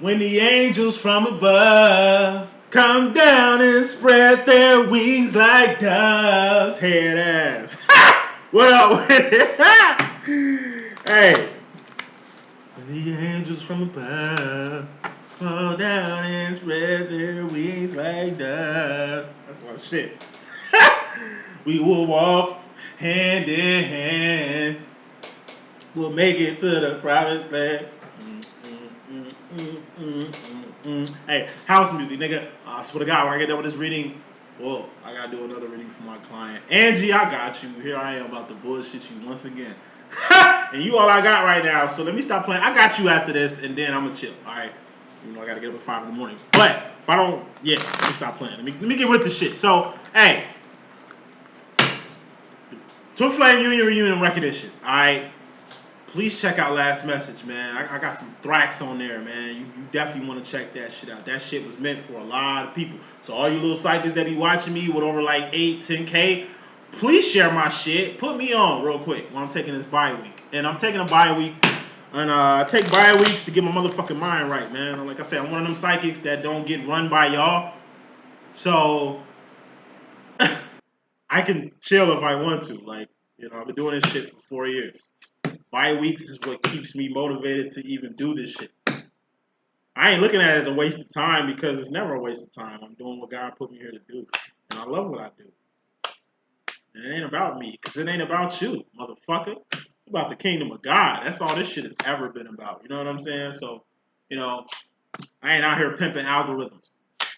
When the angels from above come down and spread their wings like doves. Head ass. What up with it? Hey. When the angels from above come down and spread their wings like doves. That's my shit. We will walk hand in hand. We'll make it to the promised land. Hey, house music, nigga. I swear to God, when I get done with this reading, well, I gotta do another reading for my client. Angie, I got you. Here I am about to bullshit you once again. And you all I got right now, so let me stop playing. I got you after this, and then I'm gonna chill, alright? You know, I gotta get up at 5 in the morning. But, if I don't, yeah, let me stop playing. Let me get with the shit. So, hey. Twin Flame Union Reunion recognition, alright? Please check out Last Message, man. I got some thrax on there, man. You definitely want to check that shit out. That shit was meant for a lot of people. So all you little psychics that be watching me with over like 8, 10K, please share my shit. Put me on real quick while I'm taking this bye week. And I'm taking a bye week. And I take bye weeks to get my motherfucking mind right, man. Like I said, I'm one of them psychics that don't get run by y'all. So I can chill if I want to. Like, you know, I've been doing this shit for 4 years. Bye weeks is what keeps me motivated to even do this shit. I ain't looking at it as a waste of time because it's never a waste of time. I'm doing what God put me here to do. And I love what I do. And it ain't about me because it ain't about you, motherfucker. It's about the kingdom of God. That's all this shit has ever been about. You know what I'm saying? So, you know, I ain't out here pimping algorithms.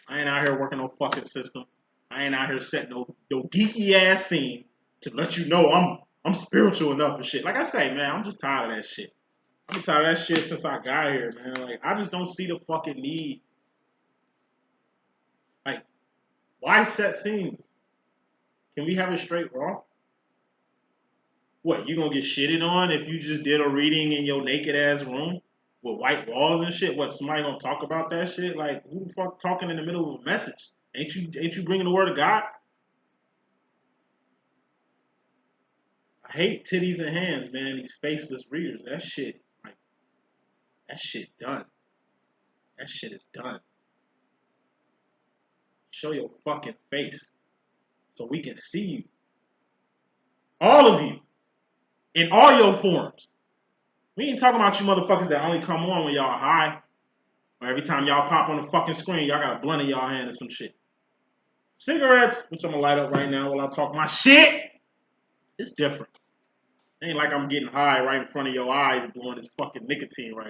I ain't out here working no fucking system. I ain't out here setting no geeky ass scene to let you know I'm spiritual enough and shit. Like I say, man, I'm just tired of that shit. I've been tired of that shit since I got here, man. Like, I just don't see the fucking need. Like, why set scenes? Can we have it straight raw? What, you gonna get shitted on if you just did a reading in your naked ass room with white walls and shit? What, somebody gonna talk about that shit? Like, who the fuck talking in the middle of a message? Ain't you bringing the word of God? I hate titties and hands, man. These faceless readers. That shit done. That shit is done. Show your fucking face so we can see you. All of you. In all your forms. We ain't talking about you motherfuckers that only come on when y'all high. Or every time y'all pop on the fucking screen, y'all got a blunt in y'all hand or some shit. Cigarettes, which I'm gonna light up right now while I talk my shit, it's different. It ain't like I'm getting high right in front of your eyes blowing this fucking nicotine right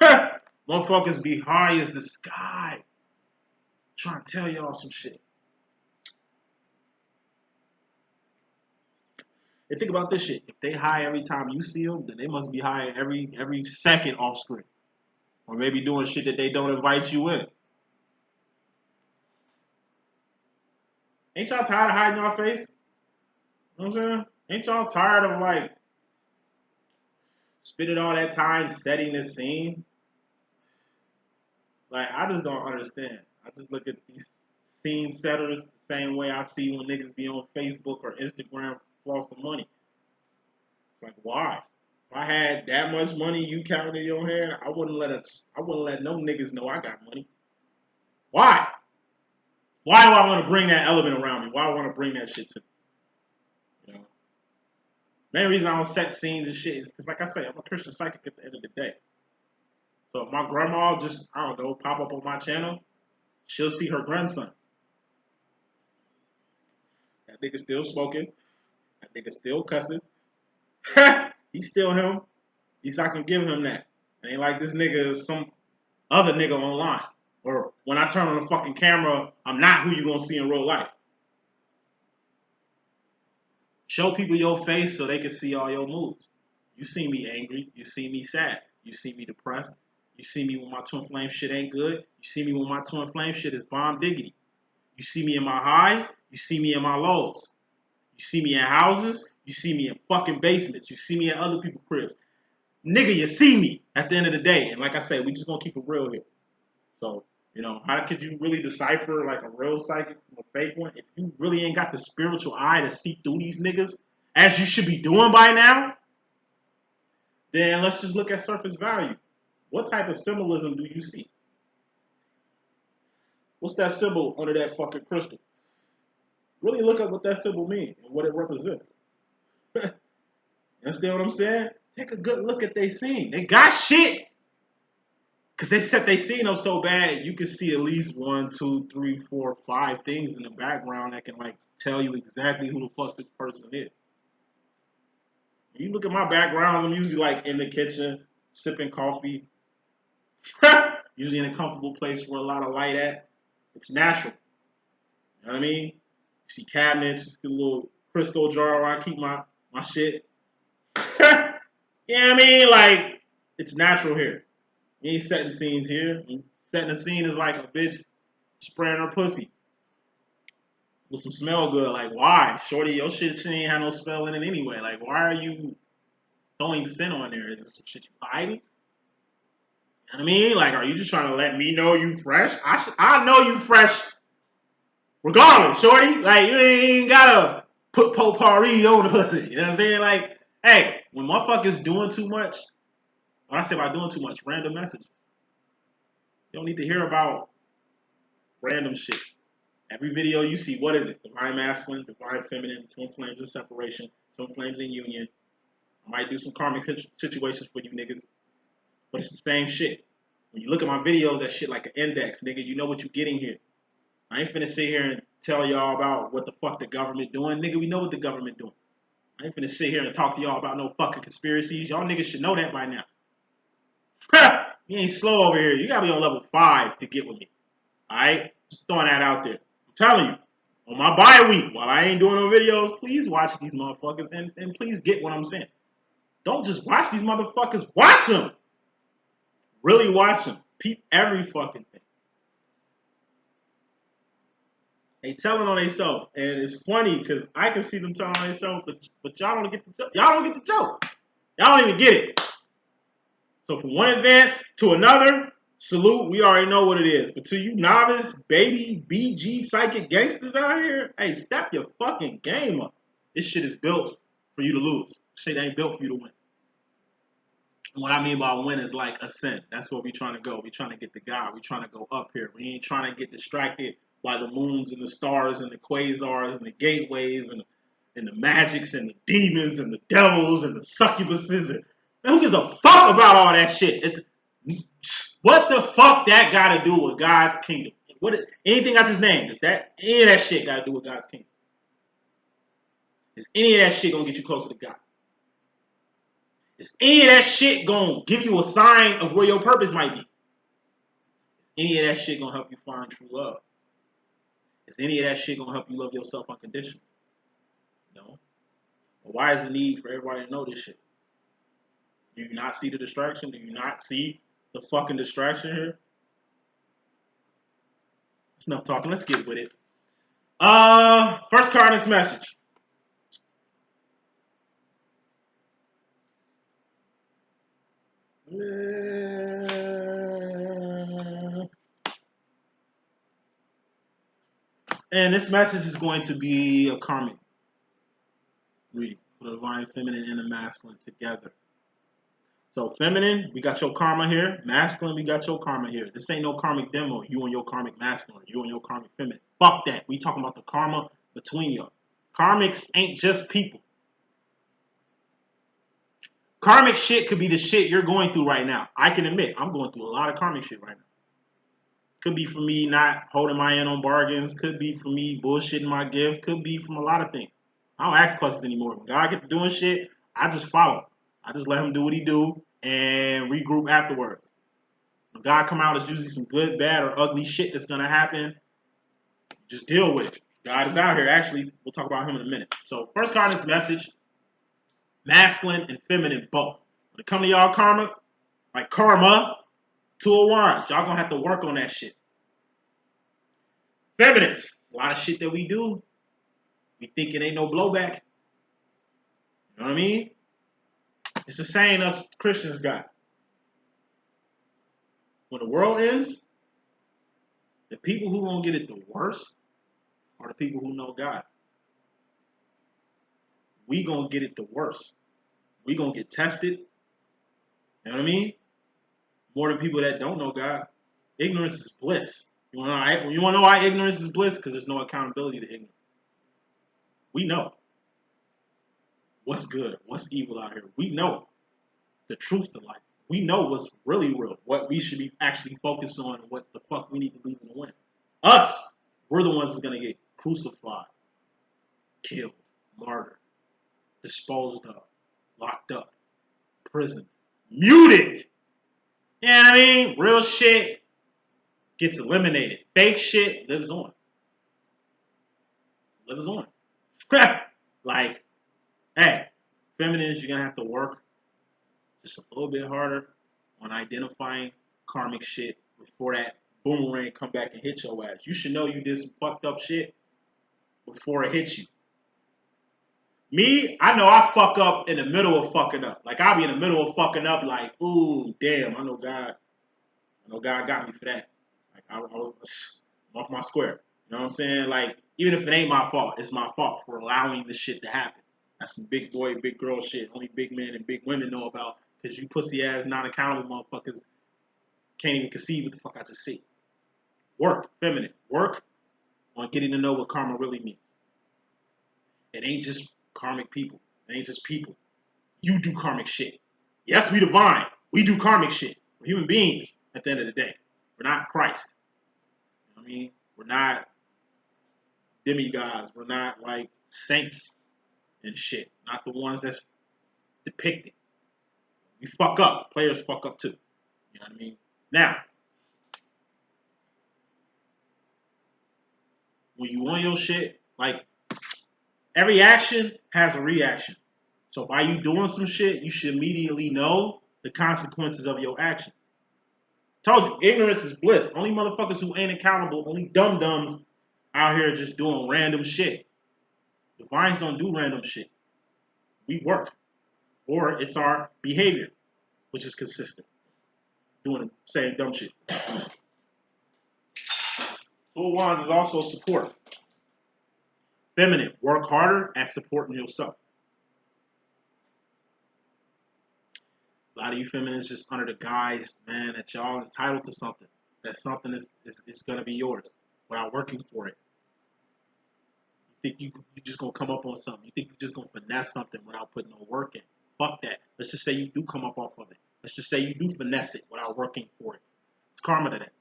here. Motherfuckers be high as the sky. I'm trying to tell y'all some shit. And think about this shit. If they high every time you see them, then they must be high every second off screen. Or maybe doing shit that they don't invite you in. Ain't y'all tired of hiding y'all face? You know what I'm saying? Ain't y'all tired of like spending all that time setting the scene? Like, I just don't understand. I just look at these scene setters the same way I see when niggas be on Facebook or Instagram flossing money. It's like, why? If I had that much money you counted in your hand, I wouldn't let no niggas know I got money. Why? Why do I want to bring that element around me? Why do I want to bring that shit to me? You know? Main reason I don't set scenes and shit is because, like I say, I'm a Christian psychic at the end of the day. So if my grandma just, I don't know, pop up on my channel, she'll see her grandson. That nigga still smoking. That nigga still cussing. He's still him. At least I can give him that. It ain't like this nigga is some other nigga online. Or when I turn on the fucking camera, I'm not who you gonna see in real life. Show people your face so they can see all your moods. You see me angry. You see me sad. You see me depressed. You see me when my twin flame shit ain't good. You see me when my twin flame shit is bomb diggity. You see me in my highs. You see me in my lows. You see me in houses. You see me in fucking basements. You see me in other people's cribs. Nigga, you see me at the end of the day. And like I said, we just gonna keep it real here. So, you know, how could you really decipher like a real psychic from a fake one if you really ain't got the spiritual eye to see through these niggas, as you should be doing by now? Then let's just look at surface value. What type of symbolism do you see? What's that symbol under that fucking crystal? Really look up what that symbol means and what it represents. Understand what I'm saying? Take a good look at they scene. They got shit. Because they set they scene up so bad, you can see at least 1, 2, 3, 4, 5 things in the background that can like tell you exactly who the fuck this person is. When you look at my background, I'm usually like in the kitchen, sipping coffee. Usually in a comfortable place where a lot of light at. It's natural. You know what I mean? You see cabinets, just a little Crisco jar where I keep my shit. You know what I mean? Like, it's natural here. You ain't setting scenes here. Setting a scene is like a bitch spraying her pussy with some smell good. Like, why? Shorty, your shit ain't have no smell in it anyway. Like, why are you throwing scent on there? Is this some shit you hiding? You know what I mean? Like, are you just trying to let me know you fresh? I know you fresh regardless, shorty. Like, you ain't gotta put potpourri on the pussy. You know what I'm saying? Like, hey, when motherfuckers doing too much, when I say by doing too much, random messages. You don't need to hear about random shit. Every video you see, what is it? Divine masculine, divine feminine, twin flames in separation, twin flames in union. I might do some karmic situations for you niggas, but it's the same shit. When you look at my videos, that shit like an index, nigga. You know what you're getting here. I ain't finna sit here and tell y'all about what the fuck the government doing. Nigga, we know what the government doing. I ain't finna sit here and talk to y'all about no fucking conspiracies. Y'all niggas should know that by now. You ain't slow over here. You gotta be on level 5 to get with me. Alright? Just throwing that out there. I'm telling you. On my bye week, while I ain't doing no videos, please watch these motherfuckers and please get what I'm saying. Don't just watch these motherfuckers. Watch them. Really watch them. Peep every fucking thing. They telling on themselves, and it's funny because I can see them telling on themselves, but y'all don't get the joke. Y'all don't get the joke. Y'all don't even get it. So from one advance to another, salute. We already know what it is. But to you novice, baby, BG, psychic gangsters out here, hey, step your fucking game up. This shit is built for you to lose. Shit ain't built for you to win. And what I mean by win is like ascent. That's where we trying to go. We trying to get to God. We trying to go up here. We ain't trying to get distracted by the moons and the stars and the quasars and the gateways and the magics and the demons and the devils and the succubuses. And, man, who gives a fuck about all that shit? What the fuck that got to do with God's kingdom? Anything I just named, is that any of that shit got to do with God's kingdom? Is any of that shit gonna get you closer to God? Is any of that shit gonna give you a sign of where your purpose might be? Any of that shit gonna help you find true love? Is any of that shit gonna help you love yourself unconditionally? No. Well, why is the need for everybody to know this shit? Do you not see the distraction? Do you not see the fucking distraction here? That's enough talking. Let's get with it. First card in this message. And this message is going to be a karmic reading for the divine feminine and the masculine together. So feminine, we got your karma here. Masculine, we got your karma here. This ain't no karmic demo. You and your karmic masculine. You and your karmic feminine. Fuck that. We talking about the karma between y'all. Karmics ain't just people. Karmic shit could be the shit you're going through right now. I can admit, I'm going through a lot of karmic shit right now. Could be for me not holding my end on bargains. Could be for me bullshitting my gift. Could be from a lot of things. I don't ask questions anymore. When God gets to doing shit, I just follow. I just let him do what he do and regroup afterwards. When God come out, it's usually some good, bad, or ugly shit that's going to happen. Just deal with it. God is out here. Actually, we'll talk about him in a minute. So first card in this message, masculine and feminine both. When it comes to y'all karma, like karma, 2 of Wands. Y'all going to have to work on that shit. Feminines, a lot of shit that we do, we think it ain't no blowback. You know what I mean? It's the saying us Christians got. When the world ends, the people who gonna get it the worst are the people who know God. We gonna get it the worst. We gonna get tested. You know what I mean? more than people that don't know God. Ignorance is bliss. You want to know why ignorance is bliss? Because there's no accountability to ignorance. We know what's good, what's evil out here. We know the truth to life. We know what's really real, what we should be actually focused on, and what the fuck we need to leave in the wind. Us, we're the ones that's going to get crucified, killed, martyred, disposed of, locked up, prisoned, muted. You know what I mean? Real shit gets eliminated. Fake shit lives on. Lives on. Like, hey, feminines, you're going to have to work just a little bit harder on identifying karmic shit before that boomerang come back and hit your ass. You should know you did some fucked up shit before it hits you. Me, I know I fuck up in the middle of fucking up. Like, I'll be in the middle of fucking up like, ooh, damn, I know God got me for that. Like, I was off my square. You know what I'm saying? Like, even if it ain't my fault, it's my fault for allowing this shit to happen. That's some big boy, big girl shit. Only big men and big women know about. Because you pussy ass, non-accountable motherfuckers can't even conceive what the fuck I just said. Work, feminine. Work on getting to know what karma really means. It ain't just karmic people. It ain't just people. You do karmic shit. Yes, we divine. We do karmic shit. We're human beings at the end of the day. We're not Christ. You know what I mean? We're not demigods. We're not like saints and shit. Not the ones that's depicted. We fuck up. Players fuck up too. You know what I mean? Now, when you on your shit, like, every action has a reaction. So by you doing some shit, you should immediately know the consequences of your action. Told you, ignorance is bliss. Only motherfuckers who ain't accountable, only dum-dums out here just doing random shit. Divines don't do random shit. We work. Or it's our behavior, which is consistent. Doing the same dumb shit. Two of Wands is also support. Feminine, work harder at supporting yourself. A lot of you feminines just under the guise, man, that y'all entitled to something. That something is going to be yours without working for it. You think you just going to come up on something. You think you're just going to finesse something without putting no work in. Fuck that. Let's just say you do come up off of it. Let's just say you do finesse it without working for it. It's karma to that.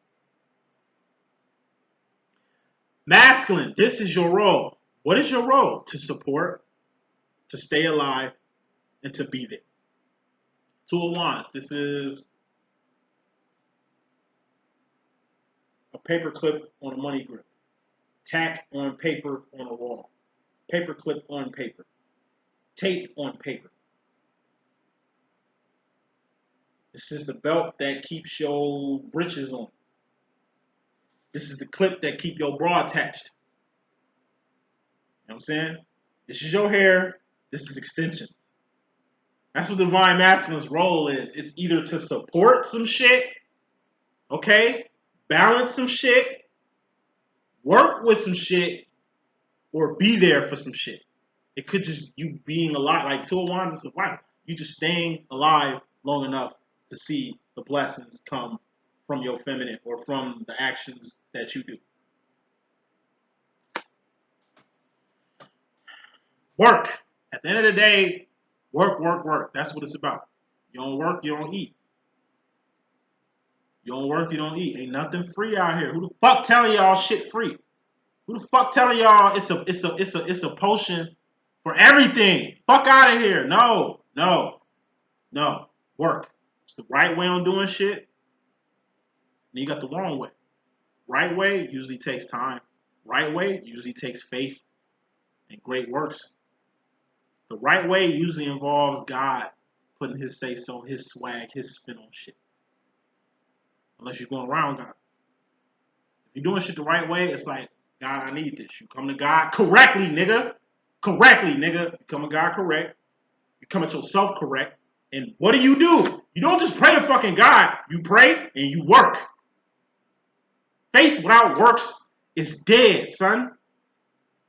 Masculine, this is your role. What is your role? To support, to stay alive, and to be there. Two of Wands. This is a paper clip on a money grip. Tack on paper on a wall. Paper clip on paper. Tape on paper. This is the belt that keeps your britches on. This is the clip that keep your bra attached. You know what I'm saying? This is your hair. This is extensions. That's what Divine Masculine's role is. It's either to support some shit, okay, balance some shit, work with some shit, or be there for some shit. It could just you being alive. Like Two of Wands is life. You just staying alive long enough to see the blessings come from your feminine or from the actions that you do. Work. At the end of the day, work, work, work. That's what it's about. You don't work, you don't eat. You don't work, you don't eat. Ain't nothing free out here. Who the fuck telling y'all shit free? Who the fuck telling y'all it's a potion for everything? Fuck out of here. No. Work. It's the right way on doing shit. Then you got the wrong way. Right way usually takes time. Right way usually takes faith and great works. The right way usually involves God putting his say-so, his swag, his spin on shit. Unless you're going around God. If you're doing shit the right way, it's like, God, I need this. You come to God correctly, nigga. Correctly, nigga. You come to God correct. You come at yourself correct. And what do? You don't just pray to fucking God. You pray and you work. Faith without works is dead, son.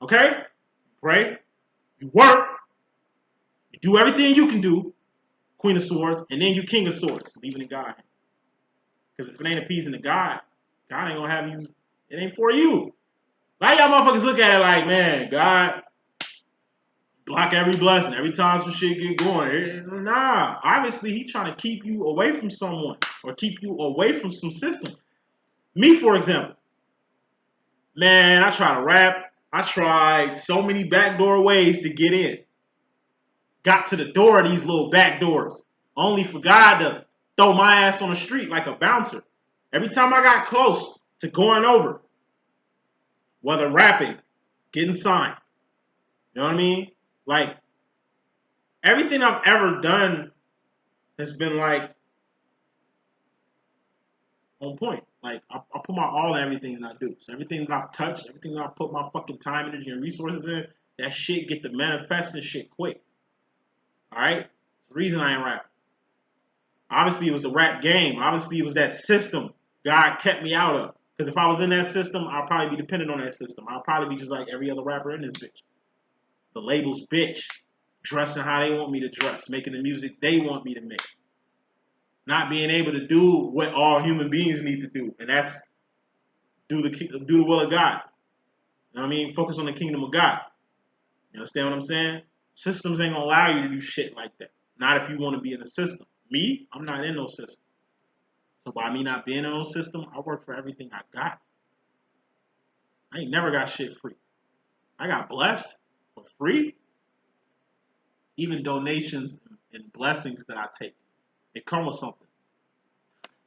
Okay? You pray. You work. You do everything you can do. Queen of Swords. And then you King of Swords. Leaving in God. Because if it ain't appeasing to God, God ain't gonna have you. It ain't for you. A lot of y'all motherfuckers look at it like, man, God block every blessing every time some shit get going. Nah, obviously he trying to keep you away from someone or keep you away from some system. Me, for example, man, I try to rap. I tried so many backdoor ways to get in. Got to the door of these little back doors, only for God to throw my ass on the street like a bouncer. Every time I got close to going over, whether rapping, getting signed, you know what I mean? Like, everything I've ever done has been like on point. Like, I put my all in everything that I do. So everything that I've touched, everything that I put my fucking time, energy, and resources in, that shit get to manifesting shit quick. Alright? It's the reason I ain't rapping. Obviously, it was the rap game. Obviously, it was that system God kept me out of. Because if I was in that system, I'd probably be dependent on that system. I'd probably be just like every other rapper in this bitch. The label's bitch. Dressing how they want me to dress. Making the music they want me to make. Not being able to do what all human beings need to do. And that's do the will of God. You know what I mean? Focus on the kingdom of God. You understand what I'm saying? Systems ain't gonna allow you to do shit like that. Not if you want to be in a system. Me, I'm not in no system. So by me not being in no system, I work for everything I got. I ain't never got shit free. I got blessed for free. Even donations and blessings that I take, it come with something.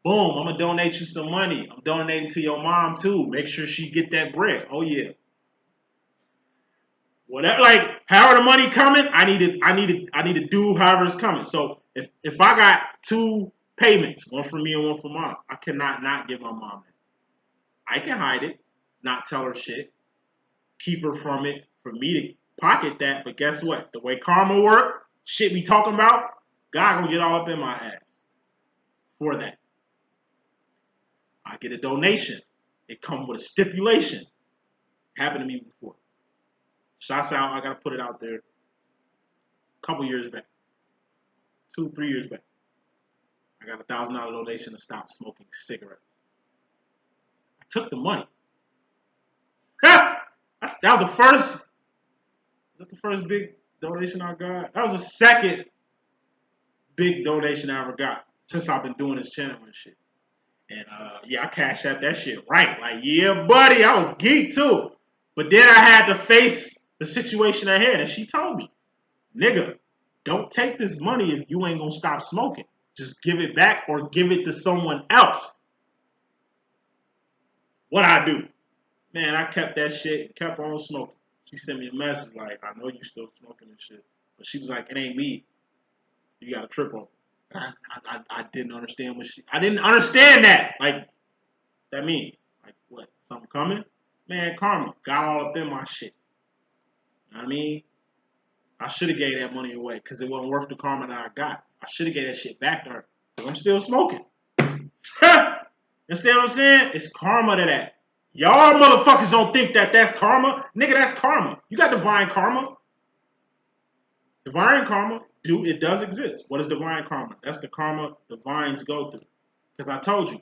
Boom, I'm gonna donate you some money. I'm donating to your mom too. Make sure she get that bread. Oh yeah. Whatever, like however the money coming, I need to do however it's coming. So if I got two payments, one for me and one for mom, I cannot not give my mom that. I can hide it, not tell her shit, keep her from it, for me to pocket that. But guess what? The way karma work, shit we talking about, God gonna get all up in my ass for that. I get a donation. It come with a stipulation. Happened to me before. Shots out, I gotta put it out there. A couple years back. 2-3 years back. I got $1,000 donation to stop smoking cigarettes. I took the money. That was the first big donation I got. That was the second big donation I ever got since I've been doing this channel and shit. And yeah, I cashed out that shit right. Like, yeah, buddy, I was geeked too. But then I had to face the situation I had, and she told me, nigga, don't take this money if you ain't gonna stop smoking. Just give it back or give it to someone else. What I do? Man, I kept that shit and kept on smoking. She sent me a message like, I know you still smoking and shit. But she was like, it ain't me. You got a trip on. I didn't understand I didn't understand that. Like, that mean? Like, what? Something coming? Man, karma got all up in my shit. You know what I mean? I should have gave that money away because it wasn't worth the karma that I got. I should have gave that shit back to her because I'm still smoking. Understand what I'm saying? It's karma to that. Y'all motherfuckers don't think that that's karma. Nigga, that's karma. You got divine karma. Divine karma, it does exist. What is divine karma? That's the karma divines go through. Because I told you.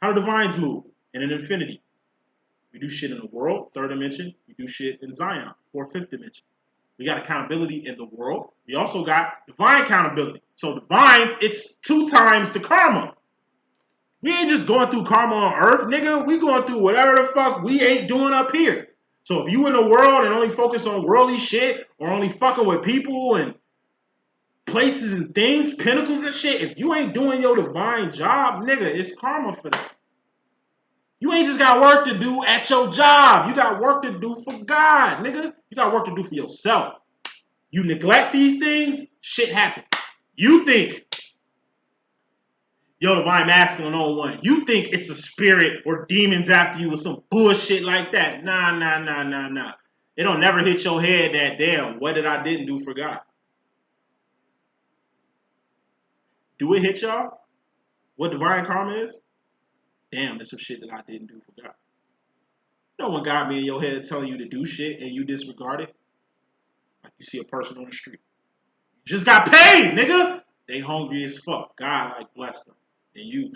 How do divines move? In an infinity. We do shit in the world, third dimension. We do shit in Zion, fourth, fifth dimension. We got accountability in the world. We also got divine accountability. So divines, it's 2 times the karma. We ain't just going through karma on earth, nigga. We going through whatever the fuck we ain't doing up here. So if you in the world and only focus on worldly shit or only fucking with people and places and things, pinnacles and shit, if you ain't doing your divine job, nigga, it's karma for that. You ain't just got work to do at your job. You got work to do for God, nigga. You got work to do for yourself. You neglect these things, shit happens. You think, yo, divine masculine on one. You think it's a spirit or demons after you or some bullshit like that. Nah. It don't never hit your head that, damn, what did I didn't do for God? Do it hit y'all? What divine karma is? Damn, there's some shit that I didn't do for God. No one got me in your head telling you to do shit and you disregard it. Like you see a person on the street. You just got paid, nigga. They hungry as fuck. God, like, bless them. and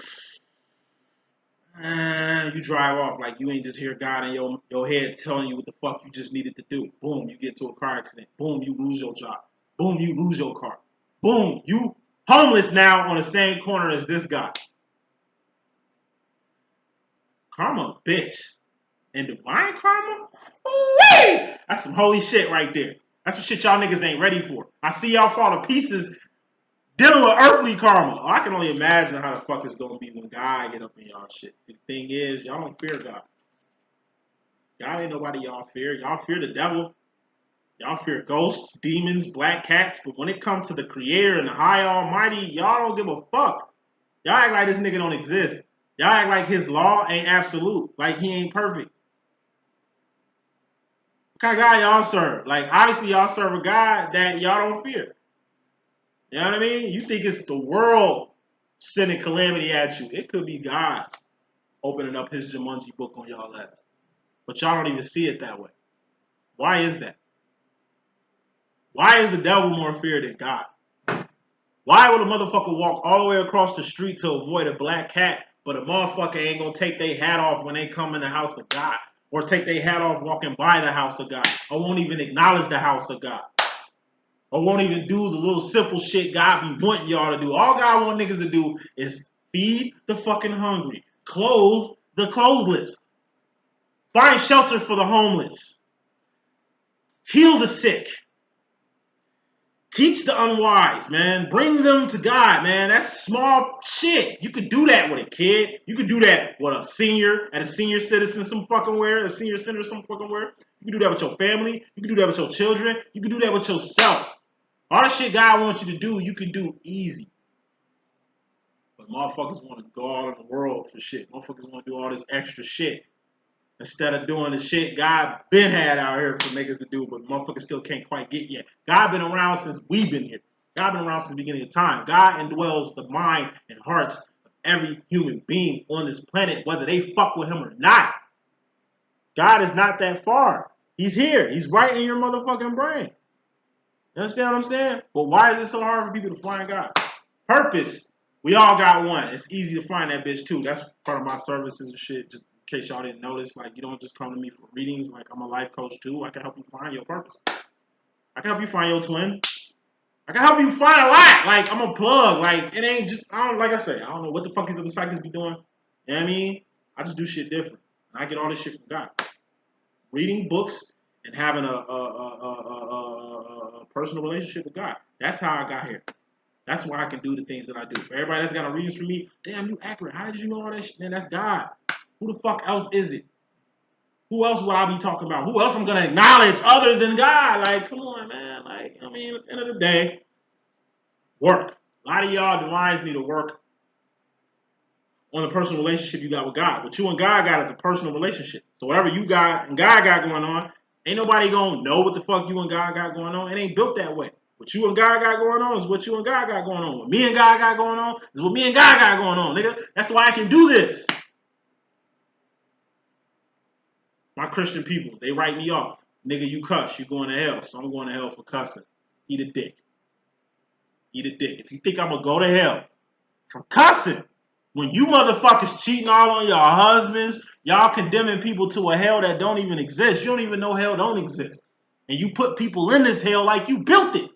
you drive off like you ain't just hear God in your head telling you what the fuck you just needed to do. Boom, you get into a car accident. Boom, you lose your job. Boom, you lose your car. Boom, you homeless now on the same corner as this guy. Karma, bitch. And divine karma? Ooh-wee! That's some holy shit right there. That's some shit y'all niggas ain't ready for. I see y'all fall to pieces dealing with earthly karma. Oh, I can only imagine how the fuck it's gonna be when God get up in y'all shit. The thing is, y'all don't fear God. Y'all ain't nobody y'all fear. Y'all fear the devil. Y'all fear ghosts, demons, black cats. But when it comes to the creator and the high almighty, y'all don't give a fuck. Y'all act like this nigga don't exist. Y'all act like his law ain't absolute. Like he ain't perfect. What kind of God y'all serve? Like, obviously y'all serve a God that y'all don't fear. You know what I mean? You think it's the world sending calamity at you. It could be God opening up his Jumanji book on y'all ass. But y'all don't even see it that way. Why is that? Why is the devil more feared than God? Why would a motherfucker walk all the way across the street to avoid a black cat, but a motherfucker ain't gonna take their hat off when they come in the house of God? Or take their hat off walking by the house of God? Or won't even acknowledge the house of God? Or won't even do the little simple shit God be wanting y'all to do? All God want niggas to do is feed the fucking hungry, clothe the clothless, find shelter for the homeless, heal the sick, teach the unwise, man. Bring them to God, man. That's small shit. You could do that with a kid. You could do that with a senior at a senior citizen some fucking where, a senior center some fucking where. You can do that with your family. You can do that with your children. You can do that with yourself. All the shit God wants you to do, you can do easy. But motherfuckers want to go all in the world for shit. Motherfuckers want to do all this extra shit. Instead of doing the shit God been had out here for niggas to do, but motherfuckers still can't quite get yet. God been around since we've been here. God been around since the beginning of time. God indwells the mind and hearts of every human being on this planet, whether they fuck with him or not. God is not that far. He's here. He's right in your motherfucking brain. You understand what I'm saying? But why is it so hard for people to find God? Purpose. We all got one. It's easy to find that bitch too. That's part of my services and shit. Just in case y'all didn't notice, like you don't just come to me for readings. Like I'm a life coach too. I can help you find your purpose. I can help you find your twin. I can help you find a lot. Like I'm a plug. Like it ain't just. I don't like I say. I don't know what the fuck these other psychics be doing. You know what I mean? I just do shit different. And I get all this shit from God. Reading books and having a personal relationship with God. That's how I got here. That's why I can do the things that I do. For everybody that's got a readings for me, damn, you accurate. How did you know all that shit? Man, that's God. Who the fuck else is it? Who else would I be talking about? Who else I'm going to acknowledge other than God? Like, come on, man. Like, I mean, at the end of the day, work. A lot of y'all divines need to work on the personal relationship you got with God. What you and God got is a personal relationship. So whatever you got and God got going on, ain't nobody gonna know what the fuck you and God got going on. It ain't built that way. What you and God got going on is what you and God got going on. What me and God got going on is what me and God got going on, nigga. That's why I can do this. My Christian people, they write me off. Nigga, you cuss, you going to hell. So I'm going to hell for cussing. Eat a dick. Eat a dick. If you think I'm gonna go to hell for cussing, when you motherfuckers cheating all on your husbands, y'all condemning people to a hell that don't even exist. You don't even know hell don't exist. And you put people in this hell like you built it.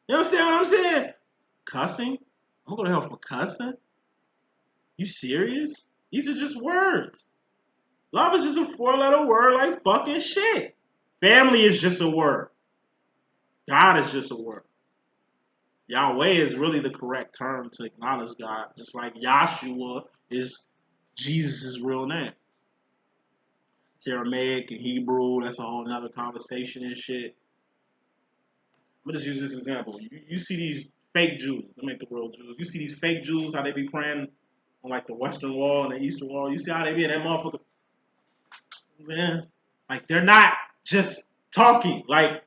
You understand what I'm saying? Cussing? I'm gonna go to hell for cussing? You serious? These are just words. Love is just a 4-letter word like fucking shit. Family is just a word. God is just a word. Yahweh is really the correct term to acknowledge God, just like Yahshua is Jesus' real name. It's Aramaic and Hebrew, that's a whole nother conversation and shit. I'm gonna just use this example. You see these fake Jews, they make the world Jews. You see these fake Jews, how they be praying on like the Western Wall and the Eastern Wall. You see how they be in that motherfucker? Man, like they're not just talking. Like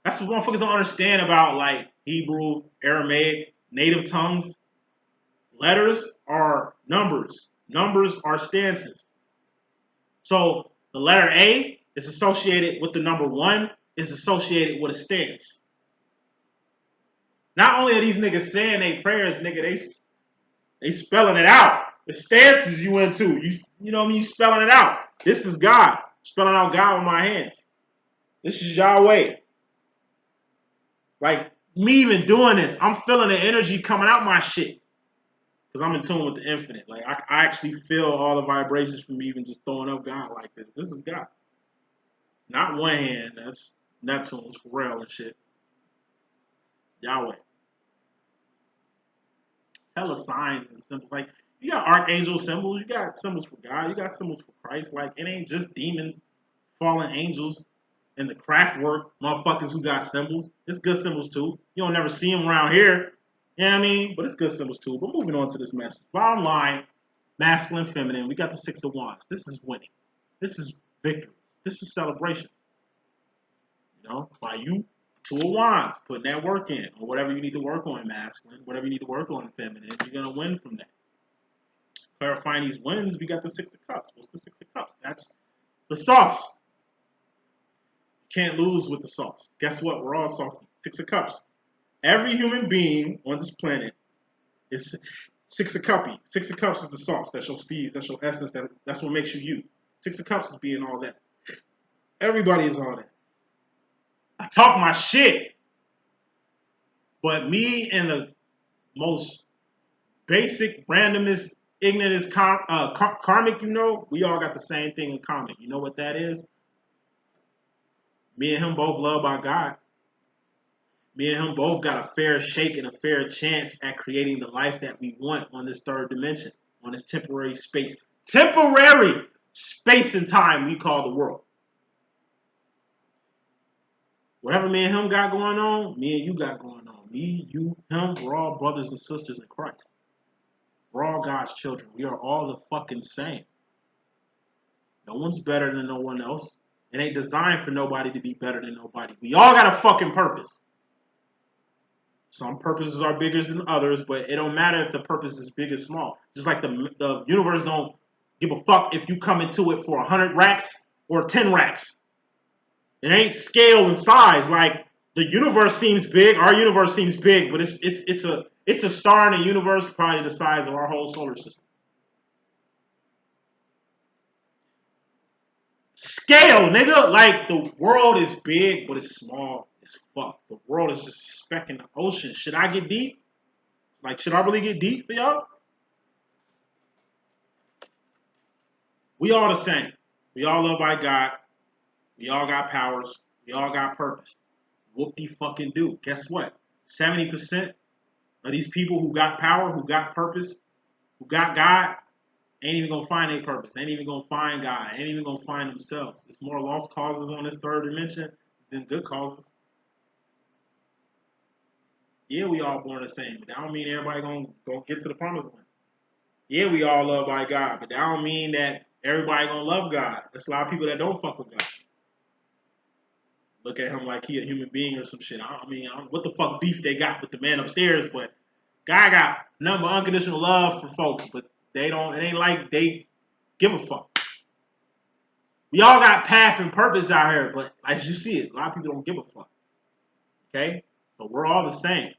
that's what motherfuckers don't understand about like Hebrew, Aramaic, native tongues. Letters are numbers. Numbers are stances. So the letter A is associated with the number 1, is associated with a stance. Not only are these niggas saying they prayers, nigga, they spelling it out. The stances you into, you know what I mean? You spelling it out. This is God. Spelling out God with my hands. This is Yahweh. Like, me even doing this, I'm feeling the energy coming out my shit. Because I'm in tune with the infinite. Like, I actually feel all the vibrations from me even just throwing up God like this. This is God. Not one hand. That's Neptune's for real and shit. Yahweh. Hella signs and symbols. Like, you got archangel symbols. You got symbols for God. You got symbols for Christ. Like, it ain't just demons, fallen angels, and the craft work motherfuckers who got symbols. It's good symbols too. You don't never see them around here. You know what I mean? But it's good symbols too. But moving on to this message. Bottom line, masculine, feminine. We got the Six of Wands. This is winning. This is victory. This is celebrations. You know, by you, Two of Wands, putting that work in, or whatever you need to work on, masculine, whatever you need to work on, feminine, you're gonna win from that. Clarifying these wins, we got the Six of Cups. What's the Six of Cups? That's the sauce. Can't lose with the sauce. Guess what? We're all saucy. Six of Cups. Every human being on this planet is Six of Cuppy. Six of Cups is the sauce. That's your steez. That's your essence. That's what makes you you. Six of Cups is being all that. Everybody is all that. I talk my shit. But me and the most basic, randomest, ignorantest karmic, you know, we all got the same thing in common. You know what that is? Me and him both loved by God. Me and him both got a fair shake and a fair chance at creating the life that we want on this third dimension, on this temporary space. Temporary space and time we call the world. Whatever me and him got going on, me and you got going on. Me, you, him, we're all brothers and sisters in Christ. We're all God's children. We are all the fucking same. No one's better than no one else. It ain't designed for nobody to be better than nobody. We all got a fucking purpose. Some purposes are bigger than others, but it don't matter if the purpose is big or small. Just like the universe don't give a fuck if you come into it for 100 racks or 10 racks. It ain't scale and size. Like, the universe seems big, our universe seems big, but it's a star in the universe probably the size of our whole solar system. Scale, nigga. Like, the world is big, but it's small as fuck. The world is just a speck in the ocean. Should I get deep? Like, should I really get deep for y'all? We all the same. We all love by God. We all got powers. We all got purpose. Whoop-de-fucking do. Guess what? 70% of these people who got power, who got purpose, who got God, ain't even gonna find their purpose. Ain't even gonna find God. Ain't even gonna find themselves. It's more lost causes on this third dimension than good causes. Yeah, we all born the same, but that don't mean everybody gonna get to the promised land. Yeah, we all love by God, but that don't mean that everybody gonna love God. There's a lot of people that don't fuck with God. Look at him like he a human being or some shit. I don't what the fuck beef they got with the man upstairs, but God got number unconditional love for folks, but it ain't like they give a fuck. We all got path and purpose out here, but as you see it, a lot of people don't give a fuck. Okay? So we're all the same.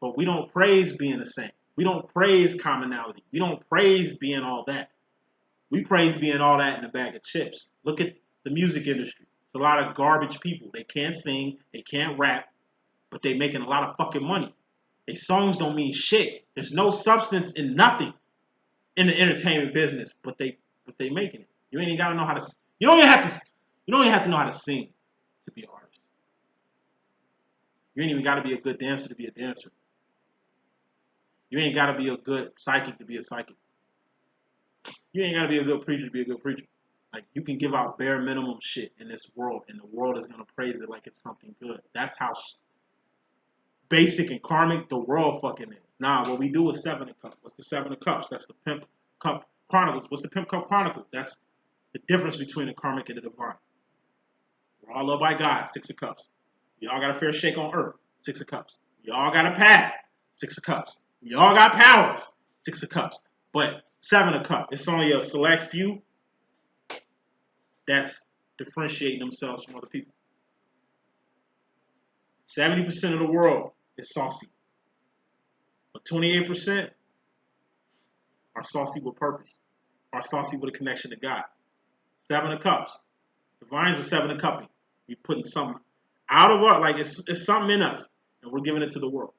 But we don't praise being the same. We don't praise commonality. We don't praise being all that. We praise being all that in a bag of chips. Look at the music industry. It's a lot of garbage people. They can't sing, they can't rap, but they making a lot of fucking money. Their songs don't mean shit. There's no substance in nothing in the entertainment business, but they making it. You ain't gotta know how to. You don't even have to know how to sing to be an artist. You ain't even gotta be a good dancer to be a dancer. You ain't gotta be a good psychic to be a psychic. You ain't gotta be a good preacher to be a good preacher. Like, you can give out bare minimum shit in this world, and the world is gonna praise it like it's something good. That's how basic and karmic the world fucking is. Nah, what we do is Seven of Cups. What's the Seven of Cups? That's the Pimp Cup Chronicles. What's the Pimp Cup Chronicle? That's the difference between the karmic and the divine. We're all loved by God. Six of Cups. We all got a fair shake on earth. Six of Cups. We all got a path. Six of Cups. We all got powers. Six of Cups. But Seven of Cups, it's only a select few that's differentiating themselves from other people. 70% of the world is saucy. But 28% are saucy with purpose, are saucy with a connection to God. 7 of Cups. The vines are 7 of cupping. We're putting something out of our, like it's something in us, and we're giving it to the world.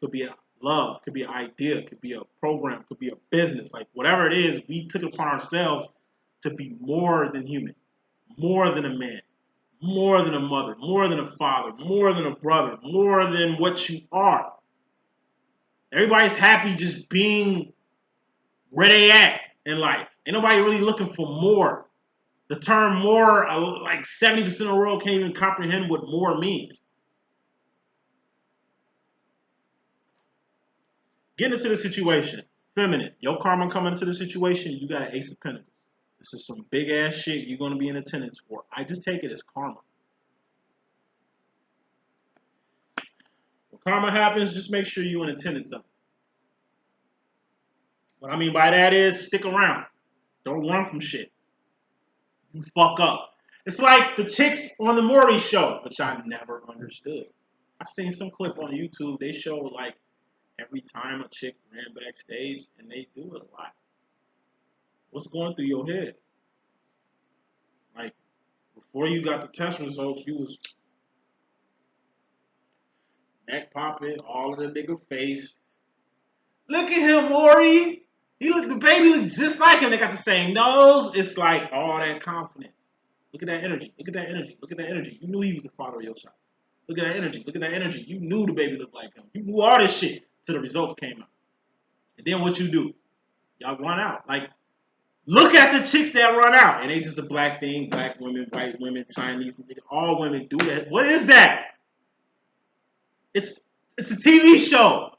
Could be a love, could be an idea, could be a program, could be a business. Like whatever it is, we took it upon ourselves to be more than human, more than a man, more than a mother, more than a father, more than a brother, more than what you are. Everybody's happy just being where they at in life. Ain't nobody really looking for more. The term more, like 70% of the world can't even comprehend what more means. Get into the situation. Feminine. Your karma coming into the situation, you got an Ace of Pentacles. This is some big ass shit you're going to be in attendance for. I just take it as karma. When karma happens, just make sure you're in attendance of it. What I mean by that is stick around. Don't run from shit. You fuck up. It's like the chicks on the Maury show, which I never understood. I seen some clip on YouTube. They show like every time a chick ran backstage, and they do it a lot. What's going through your head? Like, before you got the test results, you was neck popping, all in the nigga face. Look at him, Maury. The baby looks just like him. They got the same nose. It's like all that confidence. Look at that energy. Look at that energy. Look at that energy. You knew he was the father of your child. Look at that energy. Look at that energy. You knew the baby looked like him. You knew all this shit till the results came out. And then what you do? Y'all run out. Like, look at the chicks that run out. It ain't just a black thing. Black women, white women, Chinese, all women do that. What is that? It's a TV show.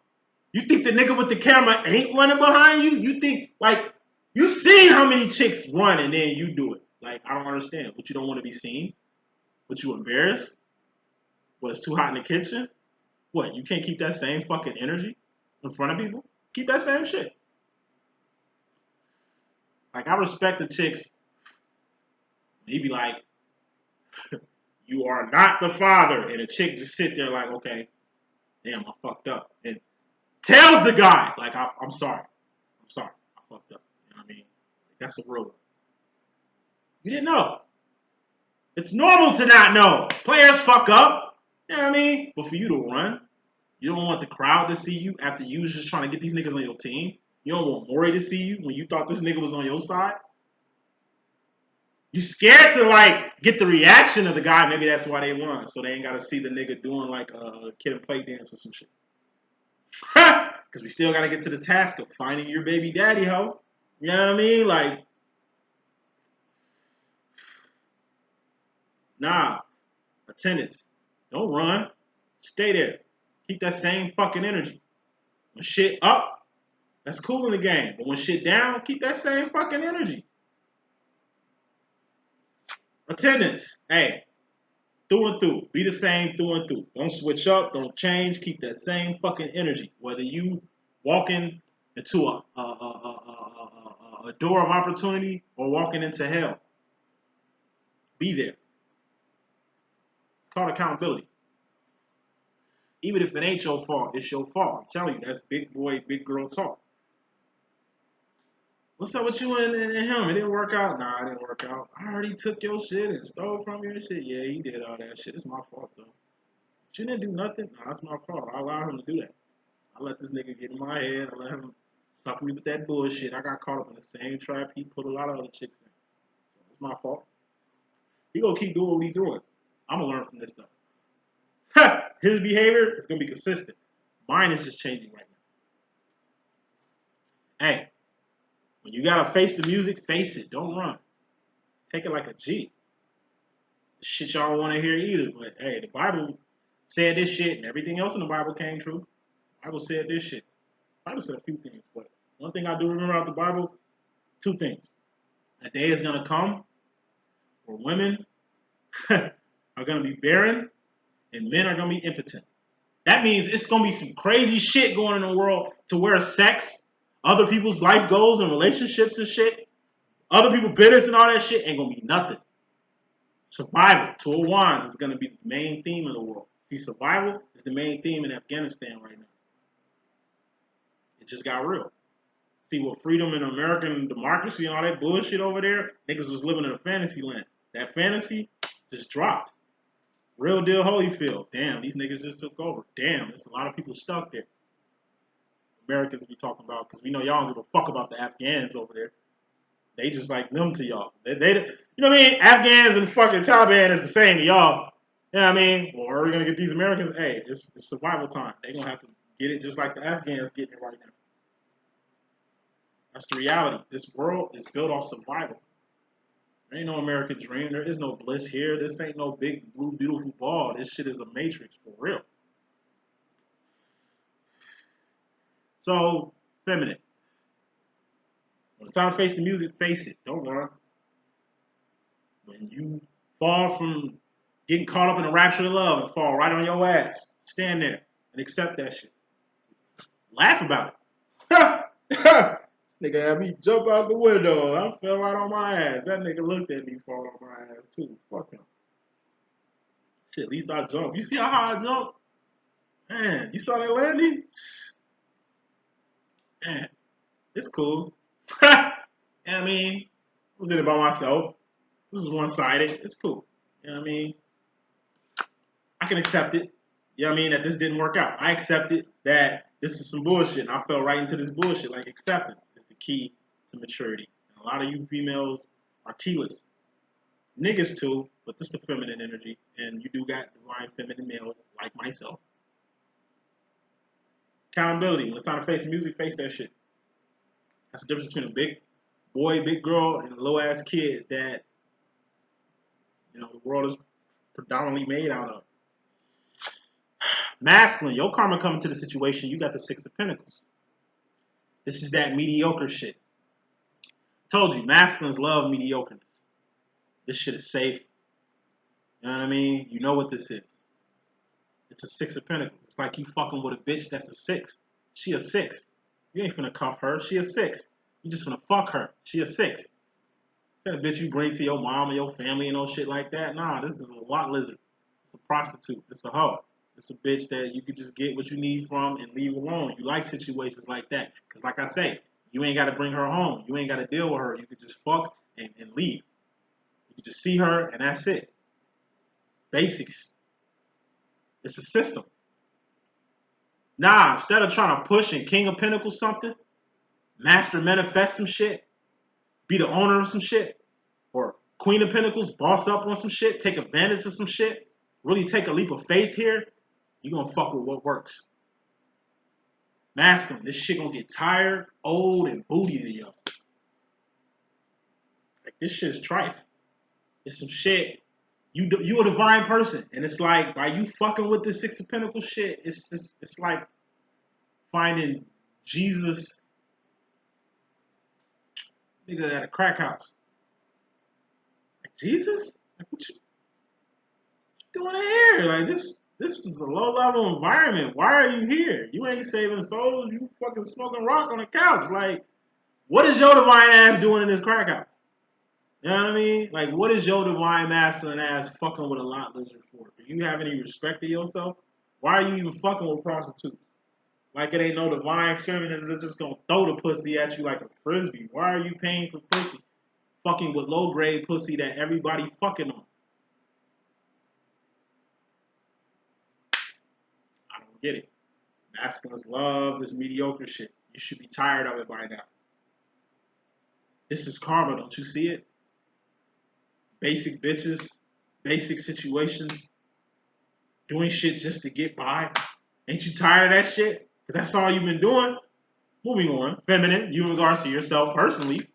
You think the nigga with the camera ain't running behind you? You think, like, you seen how many chicks run and then you do it. Like, I don't understand. But you don't want to be seen? But you embarrassed? What, it's too hot in the kitchen? What, you can't keep that same fucking energy in front of people? Keep that same shit. Like, I respect the chicks. They be like, you are not the father. And the chick just sit there like, okay, damn, I fucked up. And tells the guy, like, I'm sorry. I'm sorry. I fucked up. You know what I mean? That's a real one. You didn't know. It's normal to not know. Players fuck up. You know what I mean? But for you to run, you don't want the crowd to see you after you was just trying to get these niggas on your team. You don't want Maury to see you when you thought this nigga was on your side. You scared to, like, get the reaction of the guy. Maybe that's why they run. So they ain't got to see the nigga doing, like, a kid and play dance or some shit. Because we still got to get to the task of finding your baby daddy, ho. You know what I mean? Like, nah. Attendance. Don't run. Stay there. Keep that same fucking energy. When shit up, that's cool in the game. But when shit down, keep that same fucking energy. Attendance. Hey, through and through. Be the same through and through. Don't switch up. Don't change. Keep that same fucking energy. Whether you walking into a door of opportunity or walking into hell, be there. It's called accountability. Even if it ain't your fault, it's your fault. I'm telling you, that's big boy, big girl talk. What's up with you and him? It didn't work out. Nah, it didn't work out. I already took your shit and stole from you and shit. Yeah, he did all that shit. It's my fault, though. She didn't do nothing. Nah, it's my fault. I allowed him to do that. I let this nigga get in my head. I let him suck me with that bullshit. I got caught up in the same trap he put a lot of other chicks in. So it's my fault. He gonna keep doing what he doing. I'm gonna learn from this stuff. His behavior is gonna be consistent. Mine is just changing right now. Hey, when you gotta face the music, face it. Don't run. Take it like a G. Shit y'all don't want to hear either. But hey, the Bible said this shit, and everything else in the Bible came true. The Bible said this shit. The Bible said a few things, but one thing I do remember out the Bible, 2 things. A day is gonna come where women are gonna be barren and men are gonna be impotent. That means it's gonna be some crazy shit going in the world to where sex, other people's life goals and relationships and shit, other people's business and all that shit ain't gonna be nothing. Survival, 2 of Wands, is gonna be the main theme of the world. See, survival is the main theme in Afghanistan right now. just got real. See what freedom and American democracy and all that bullshit over there, niggas was living in a fantasy land. That fantasy just dropped. Real deal Holyfield. Damn, these niggas just took over. Damn, there's a lot of people stuck there. Americans be talking about, because we know y'all don't give a fuck about the Afghans over there. They just like them to y'all. They you know what I mean? Afghans and fucking Taliban is the same to y'all. You know what I mean? Well, are we going to get these Americans? Hey, it's survival time. They're going to have to get it just like the Afghans getting it right now. That's the reality. This world is built off survival. There ain't no American dream. There is no bliss here. This ain't no big, blue, beautiful ball. This shit is a matrix for real. So, feminine. When it's time to face the music, face it. Don't run. When you fall from getting caught up in the rapture of love and fall right on your ass, stand there and accept that shit. Laugh about it. Nigga had me jump out the window. I fell right on my ass. That nigga looked at me fall on my ass too. Fuck him. Shit, at least I jumped. You see how high I jumped? Man, you saw that landing? Man, it's cool. I mean, I was in it by myself. This is one-sided. It's cool. You know what I mean? I can accept it. You know what I mean? That this didn't work out. I accepted that this is some bullshit. And I fell right into this bullshit. Like, acceptance is the key to maturity. And a lot of you females are keyless. Niggas too, but this is the feminine energy. And you do got divine feminine males like myself. Accountability. When it's time to face music, face that shit. That's the difference between a big boy, big girl, and a little-ass kid that, you know, the world is predominantly made out of. Masculine, your karma coming to the situation, you got the Six of Pentacles. This is that mediocre shit. I told you, masculines love mediocreness. This shit is safe. You know what I mean? You know what this is. It's a Six of Pentacles. It's like you fucking with a bitch that's a 6. She a 6. You ain't finna cuff her. She a 6. You just finna fuck her. She a 6. That a bitch you bring to your mom or your family and no shit like that. Nah, this is a lot lizard. It's a prostitute. It's a hoe. It's a bitch that you could just get what you need from and leave alone. You like situations like that. Because like I say, you ain't got to bring her home. You ain't got to deal with her. You could just fuck and leave. You could just see her and that's it. Basics. It's a system. Nah, instead of trying to push and King of Pentacles something, master manifest some shit, be the owner of some shit, or Queen of Pentacles, boss up on some shit, take advantage of some shit, really take a leap of faith here, you're going to fuck with what works. Masculine, this shit going to get tired, old, and booty to you. Like, this shit's trife. It's some shit. You a divine person, and it's like, by you fucking with this Six of Pentacles shit, it's like finding Jesus, nigga, at a crack house. Like, Jesus? Like, what you doing here? Like, this is a low-level environment. Why are you here? You ain't saving souls. You fucking smoking rock on the couch. Like, what is your divine ass doing in this crack house? You know what I mean? Like, what is your divine masculine ass fucking with a lot lizard for? Do you have any respect of yourself? Why are you even fucking with prostitutes? Like, it ain't no divine feminine that's just gonna throw the pussy at you like a frisbee. Why are you paying for pussy? Fucking with low-grade pussy that everybody fucking on. I don't get it. Masculines love this mediocre shit. You should be tired of it by now. This is karma, don't you see it? Basic bitches, basic situations, doing shit just to get by. Ain't you tired of that shit? Because that's all you've been doing. Moving on. Feminine, you in regards to yourself personally.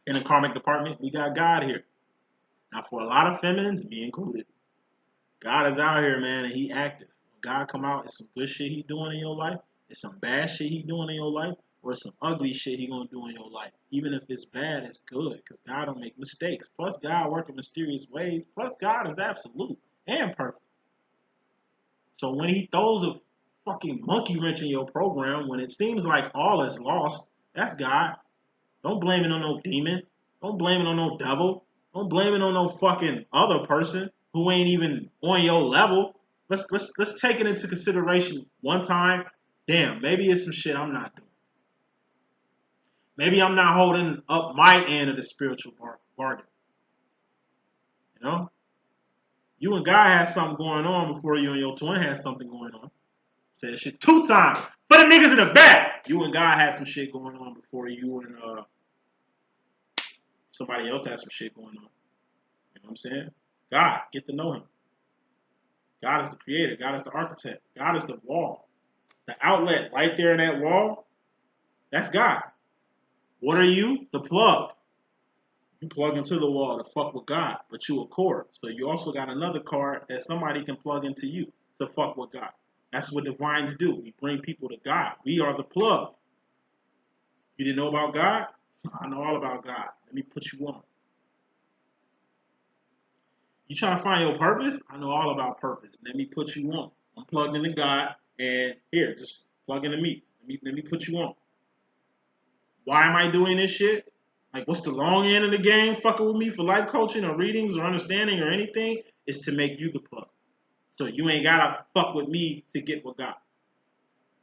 In the karmic department, we got God here. Now, for a lot of feminines, me included, God is out here, man, and he active. When God come out, it's some good shit he doing in your life. It's some bad shit he doing in your life. Or some ugly shit he gonna do in your life. Even if it's bad, it's good. Because God don't make mistakes. Plus, God work in mysterious ways. Plus, God is absolute and perfect. So when he throws a fucking monkey wrench in your program, when it seems like all is lost, that's God. Don't blame it on no demon. Don't blame it on no devil. Don't blame it on no fucking other person who ain't even on your level. Let's take it into consideration one time. Damn, maybe it's some shit I'm not doing. Maybe I'm not holding up my end of the spiritual bargain. You know? You and God had something going on before you and your twin had something going on. Said shit 2 times. For the niggas in the back. You and God had some shit going on before you and somebody else had some shit going on. You know what I'm saying? God, get to know him. God is the creator. God is the architect. God is the wall. The outlet right there in that wall, that's God. What are you? The plug. You plug into the wall to fuck with God, but you a cord. So you also got another card that somebody can plug into you to fuck with God. That's what divines do. We bring people to God. We are the plug. You didn't know about God? I know all about God. Let me put you on. You trying to find your purpose? I know all about purpose. Let me put you on. I'm plugged into God, and here, just plug into me. Let me put you on. Why am I doing this shit? Like, what's the long end of the game fucking with me for life coaching or readings or understanding or anything? Is to make you the plug. So you ain't gotta fuck with me to get with God.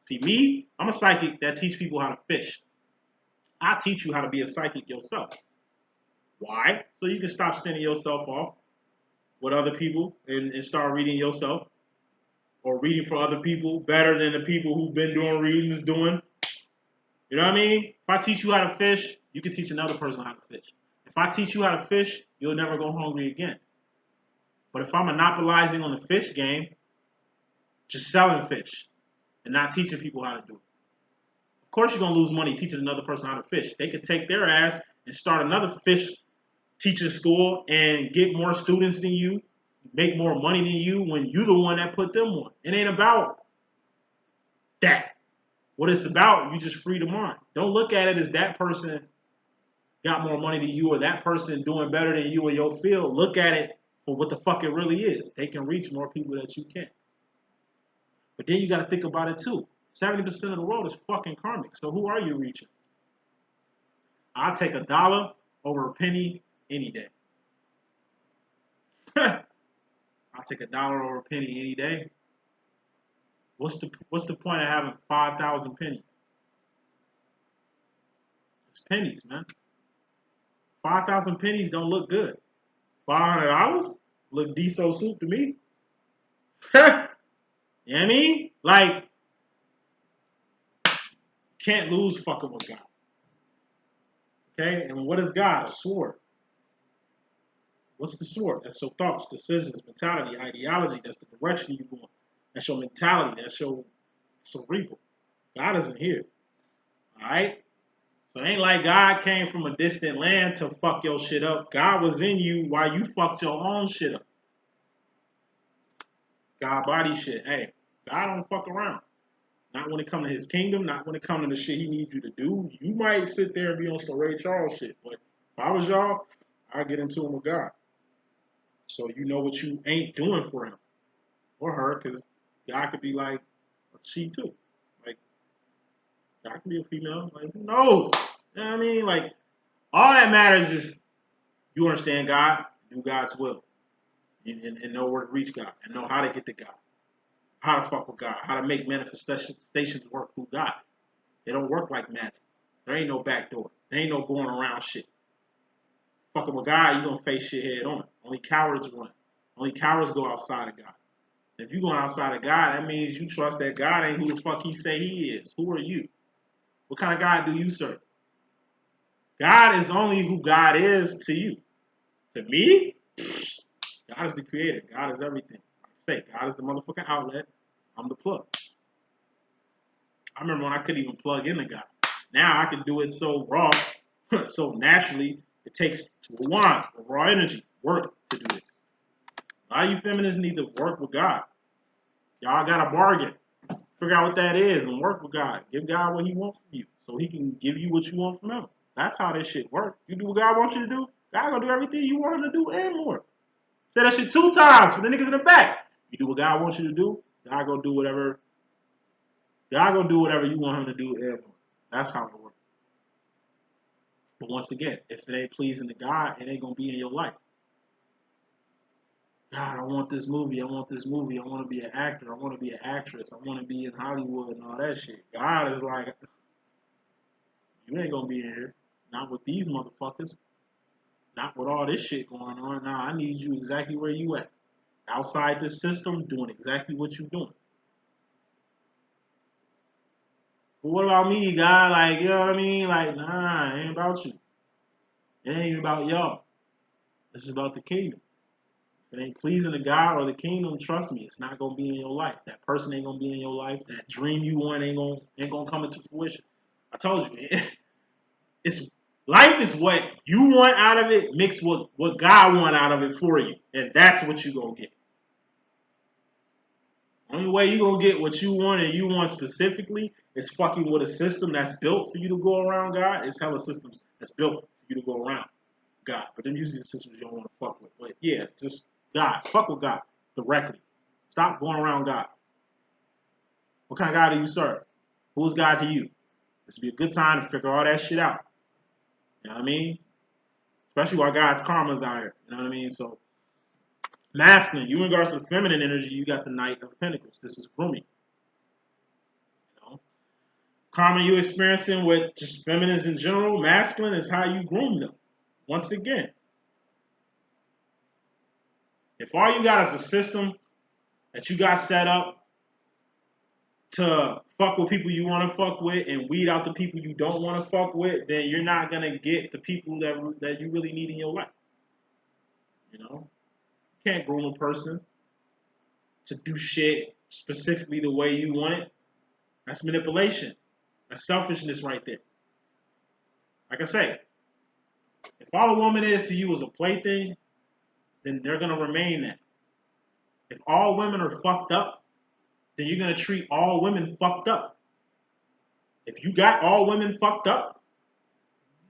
See, me, I'm a psychic that teach people how to fish. I teach you how to be a psychic yourself. Why? So you can stop sending yourself off with other people and start reading yourself. Or reading for other people better than the people who've been doing readings doing. You know what I mean? If I teach you how to fish, you can teach another person how to fish. If I teach you how to fish, you'll never go hungry again. But if I'm monopolizing on the fish game, just selling fish and not teaching people how to do it. Of course you're going to lose money teaching another person how to fish. They could take their ass and start another fish teaching school and get more students than you, make more money than you when you're the one that put them on. It ain't about that. What it's about, you just free the mind. Don't look at it as that person got more money than you or that person doing better than you in your field. Look at it for what the fuck it really is. They can reach more people that you can. But then you got to think about it too. 70% of the world is fucking karmic. So who are you reaching? I'll take $1 over a penny any day. I'll take $1 over a penny any day. What's the point of having 5,000 pennies? It's pennies, man. 5,000 pennies don't look good. $500 look diesel soup to me. You know what I mean? Like, can't lose fucking with God. Okay? And what is God? A sword. What's the sword? That's your thoughts, decisions, mentality, ideology. That's the direction you're going. That's your mentality. That's your cerebral. God isn't here. Alright? So it ain't like God came from a distant land to fuck your shit up. God was in you while you fucked your own shit up. God body shit. Hey, God don't fuck around. Not when it comes to his kingdom, not when it comes to the shit he needs you to do. You might sit there and be on some Ray Charles shit, but if I was y'all, I'd get into him with God. So you know what you ain't doing for him or her, because God could be like, she too. Like, God could be a female. Like, who knows? You know what I mean? Like, all that matters is you understand God, do God's will, and know where to reach God, and know how to get to God. How to fuck with God, how to make manifestations work through God. They don't work like magic. There ain't no back door. There ain't no going around shit. Fucking with God, you gonna face shit head on. Only cowards run. Only cowards go outside of God. If you going outside of God, that means you trust that God ain't who the fuck he say he is. Who are you? What kind of God do you serve? God is only who God is to you. To me, God is the creator. God is everything. Like I say, God is the motherfucking outlet. I'm the plug. I remember when I couldn't even plug into God. Now I can do it so raw, so naturally. It takes 2 wands, raw energy, work to do it. A lot of you feminists need to work with God. Y'all got a bargain. Figure out what that is and work with God. Give God what he wants from you so he can give you what you want from him. That's how this shit works. You do what God wants you to do, God gonna do everything you want him to do and more. Say that shit 2 times for the niggas in the back. You do what God wants you to do, God gonna do whatever. God gonna do whatever you want him to do and more. That's how it works. But once again, if it ain't pleasing to God, it ain't gonna be in your life. God, I want this movie. I want this movie. I want to be an actor. I want to be an actress. I want to be in Hollywood and all that shit. God is like, You ain't gonna be in here. Not with these motherfuckers. Not with all this shit going on. Nah, I need you exactly where you at. Outside this system, doing exactly what you doing. But what about me, guy? Like, you know what I mean? Like, nah, it ain't about you. It ain't even about y'all. This is about the kingdom. If it ain't pleasing to God or the kingdom, trust me, it's not gonna be in your life. That person ain't gonna be in your life. That dream you want ain't gonna come into fruition. I told you, man. It's life is what you want out of it mixed with what God want out of it for you, and that's what you gonna get. Only way you gonna get what you want and you want specifically is fucking with a system that's built for you to go around God. It's hella systems that's built for you to go around God, but them usually the systems you don't want to fuck with. But yeah, just God, fuck with God directly. Stop going around God. What kind of God do you serve? Who is God to you? This would be a good time to figure all that shit out. You know what I mean? Especially while God's karma's out here. You know what I mean? So, masculine, you in regards to the feminine energy, you got the Knight of Pentacles. This is grooming. You know? Karma you experiencing with just feminines in general, masculine is how you groom them. Once again, if all you got is a system that you got set up to fuck with people you want to fuck with and weed out the people you don't want to fuck with, then you're not going to get the people that you really need in your life. You know? You can't groom a person to do shit specifically the way you want it. That's manipulation. That's selfishness right there. Like I say, if all a woman is to you is a plaything, then they're going to remain that. If all women are fucked up, then you're going to treat all women fucked up. If you got all women fucked up,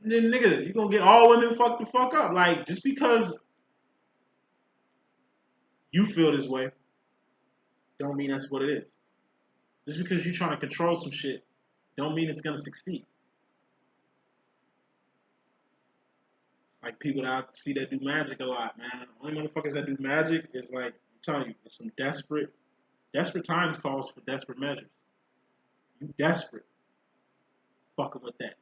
then nigga, you're going to get all women fucked the fuck up. Like, just because you feel this way, don't mean that's what it is. Just because you're trying to control some shit, don't mean it's going to succeed. Like people that I see that do magic a lot, man. Only motherfuckers that do magic is like, I'm telling you, it's some desperate times calls for desperate measures. You desperate. Fucking with that.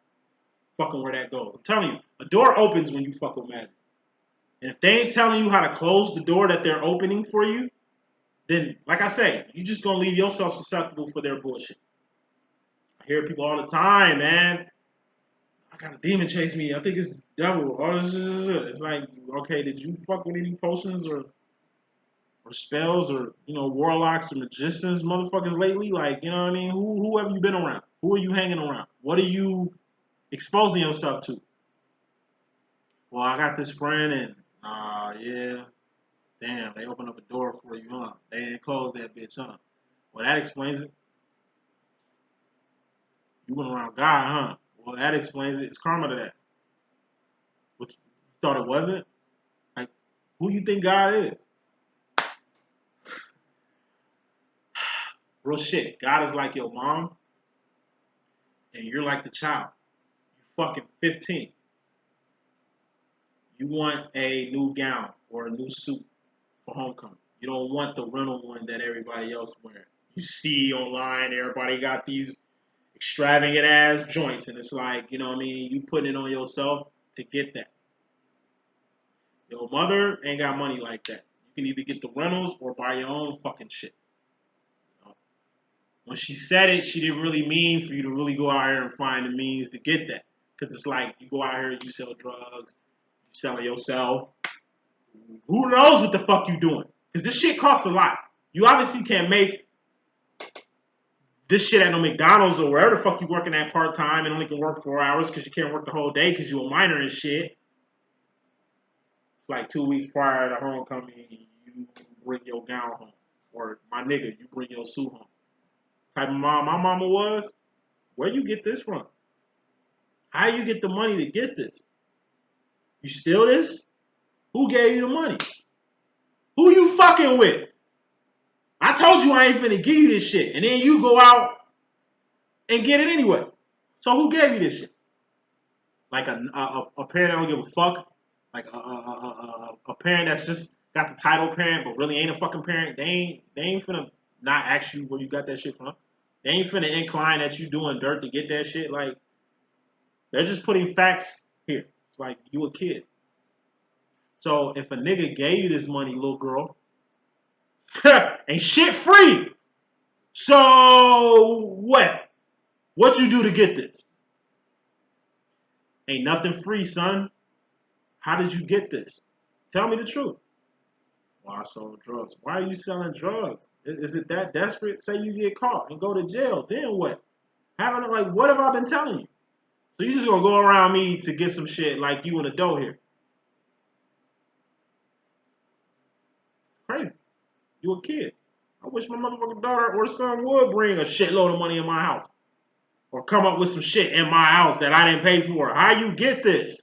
Fucking where that goes. I'm telling you, a door opens when you fuck with magic. And if they ain't telling you how to close the door that they're opening for you, then, like I say, you just gonna leave yourself susceptible for their bullshit. I hear people all the time, man. I got a demon chase me. I think it's the devil. It's like, okay, did you fuck with any potions or spells or, you know, warlocks or magicians motherfuckers lately? Like, you know what I mean? Who have you been around? Who are you hanging around? What are you exposing yourself to? Well, I got this friend and, yeah, damn, they opened up a door for you, huh? They didn't close that bitch, huh? Well, that explains it. You went around God, huh? Well, that explains it. It's karma to that. What, you thought it wasn't? Like, who you think God is? Real shit. God is like your mom, and you're like the child. You fucking 15. You want a new gown or a new suit for homecoming. You don't want the rental one that everybody else wearing. You see online, everybody got these extravagant ass joints, and it's like, you know what I mean? You putting it on yourself to get that. Your mother ain't got money like that. You can either get the rentals or buy your own fucking shit. You know? When she said it, she didn't really mean for you to really go out here and find the means to get that. Because it's like, you go out here, you sell drugs, you selling yourself. Who knows what the fuck you doing? Because this shit costs a lot. You obviously can't make this shit at no McDonald's or wherever the fuck you working at part-time and only can work 4 hours because you can't work the whole day because you a minor and shit. It's like 2 weeks prior to homecoming, you bring your gown home. Or my nigga, you bring your suit home. Type of mom my mama was, where you get this from? How you get the money to get this? You steal this? Who gave you the money? Who you fucking with? I told you I ain't finna give you this shit. And then you go out and get it anyway. So who gave you this shit? Like a parent that don't give a fuck? Like a parent that's just got the title parent but really ain't a fucking parent? They ain't finna not ask you where you got that shit from. They ain't finna incline that you doing dirt to get that shit. Like, They're just putting facts here. It's like you a kid. So if a nigga gave you this money, little girl, ain't shit free. So what? What you do to get this? Ain't nothing free, son. How did you get this? Tell me the truth. Well, I sold drugs. Why are you selling drugs? Is it that desperate? Say you get caught and go to jail. Then what? What have I been telling you? So you just gonna go around me to get some shit like you an adult here? Crazy. You a kid. I wish my motherfucking daughter or son would bring a shitload of money in my house. Or come up with some shit in my house that I didn't pay for. How you get this?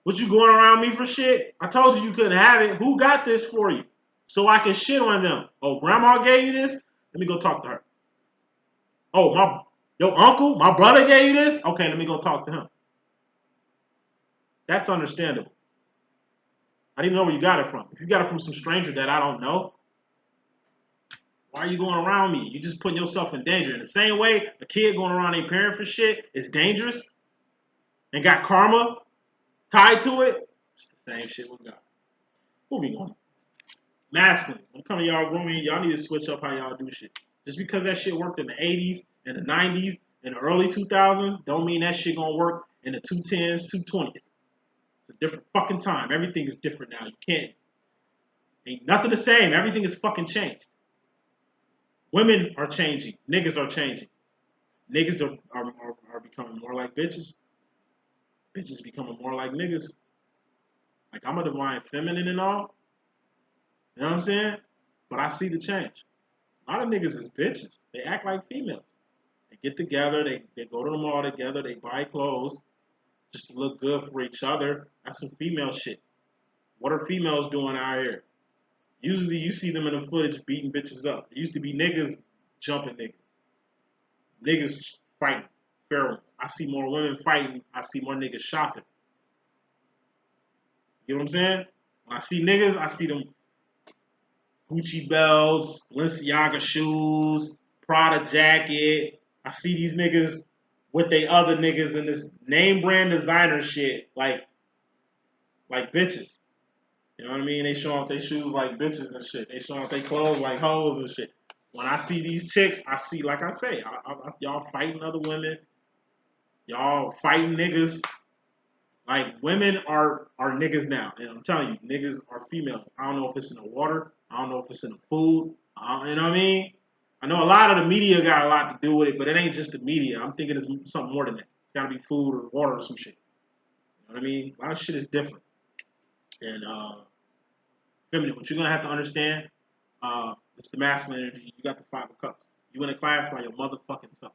What, you going around me for shit? I told you couldn't have it. Who got this for you? So I can shit on them. Oh, grandma gave you this? Let me go talk to her. Oh, your uncle, my brother gave you this? Okay, let me go talk to him. That's understandable. I didn't know where you got it from. If you got it from some stranger that I don't know, why are you going around me? You're just putting yourself in danger. In the same way, a kid going around their parent for shit is dangerous and got karma tied to it. It's the same shit with God. Moving on. Masculine. When it comes to y'all grooming, y'all need to switch up how y'all do shit. Just because that shit worked in the 80s and the 90s and the early 2000s, don't mean that shit gonna work in the 210s, 220s. It's a different fucking time. Everything is different now. You can't. Ain't nothing the same. Everything is fucking changed. Women are changing. Niggas are changing. Niggas are becoming more like bitches. Bitches becoming more like niggas. Like, I'm a divine feminine and all. You know what I'm saying? But I see the change. A lot of niggas is bitches. They act like females. They get together. They go to the mall together. They buy clothes just to look good for each other. That's some female shit. What are females doing out here? Usually you see them in the footage beating bitches up. It used to be niggas jumping niggas. Niggas fighting. Feral. I see more women fighting. I see more niggas shopping. You know what I'm saying? When I see niggas, I see them Gucci belts, Balenciaga shoes, Prada jacket. I see these niggas with they other niggas in this name brand designer shit like bitches. You know what I mean? They show off their shoes like bitches and shit. They show off their clothes like hoes and shit. When I see these chicks, I see, like I say, y'all fighting other women. Y'all fighting niggas. Like, women are niggas now. And I'm telling you, niggas are females. I don't know if it's in the water. I don't know if it's in the food. You know what I mean? I know a lot of the media got a lot to do with it, but it ain't just the media. I'm thinking it's something more than that. It's got to be food or water or some shit. You know what I mean? A lot of shit is different. And feminine, what you're going to have to understand, it's the masculine energy. You got the 5 of Cups. You in a class by your motherfucking self.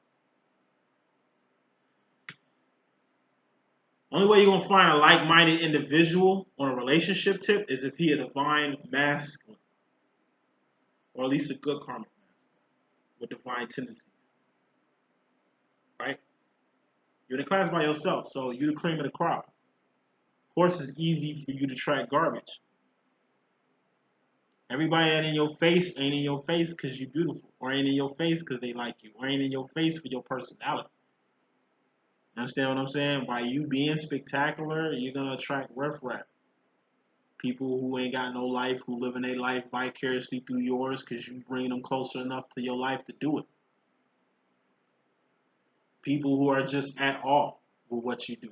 Only way you're going to find a like-minded individual on a relationship tip is if he a divine masculine. Or at least a good karmic masculine with divine tendencies. Right? You're in a class by yourself, so you're the cream of the crop. Of course, it's easy for you to track garbage. Everybody that in your face ain't in your face because you're beautiful. Or ain't in your face because they like you. Or ain't in your face for your personality. Understand what I'm saying? By you being spectacular, you're going to attract riffraff. People who ain't got no life, who living their life vicariously through yours because you bring them closer enough to your life to do it. People who are just at all with what you do.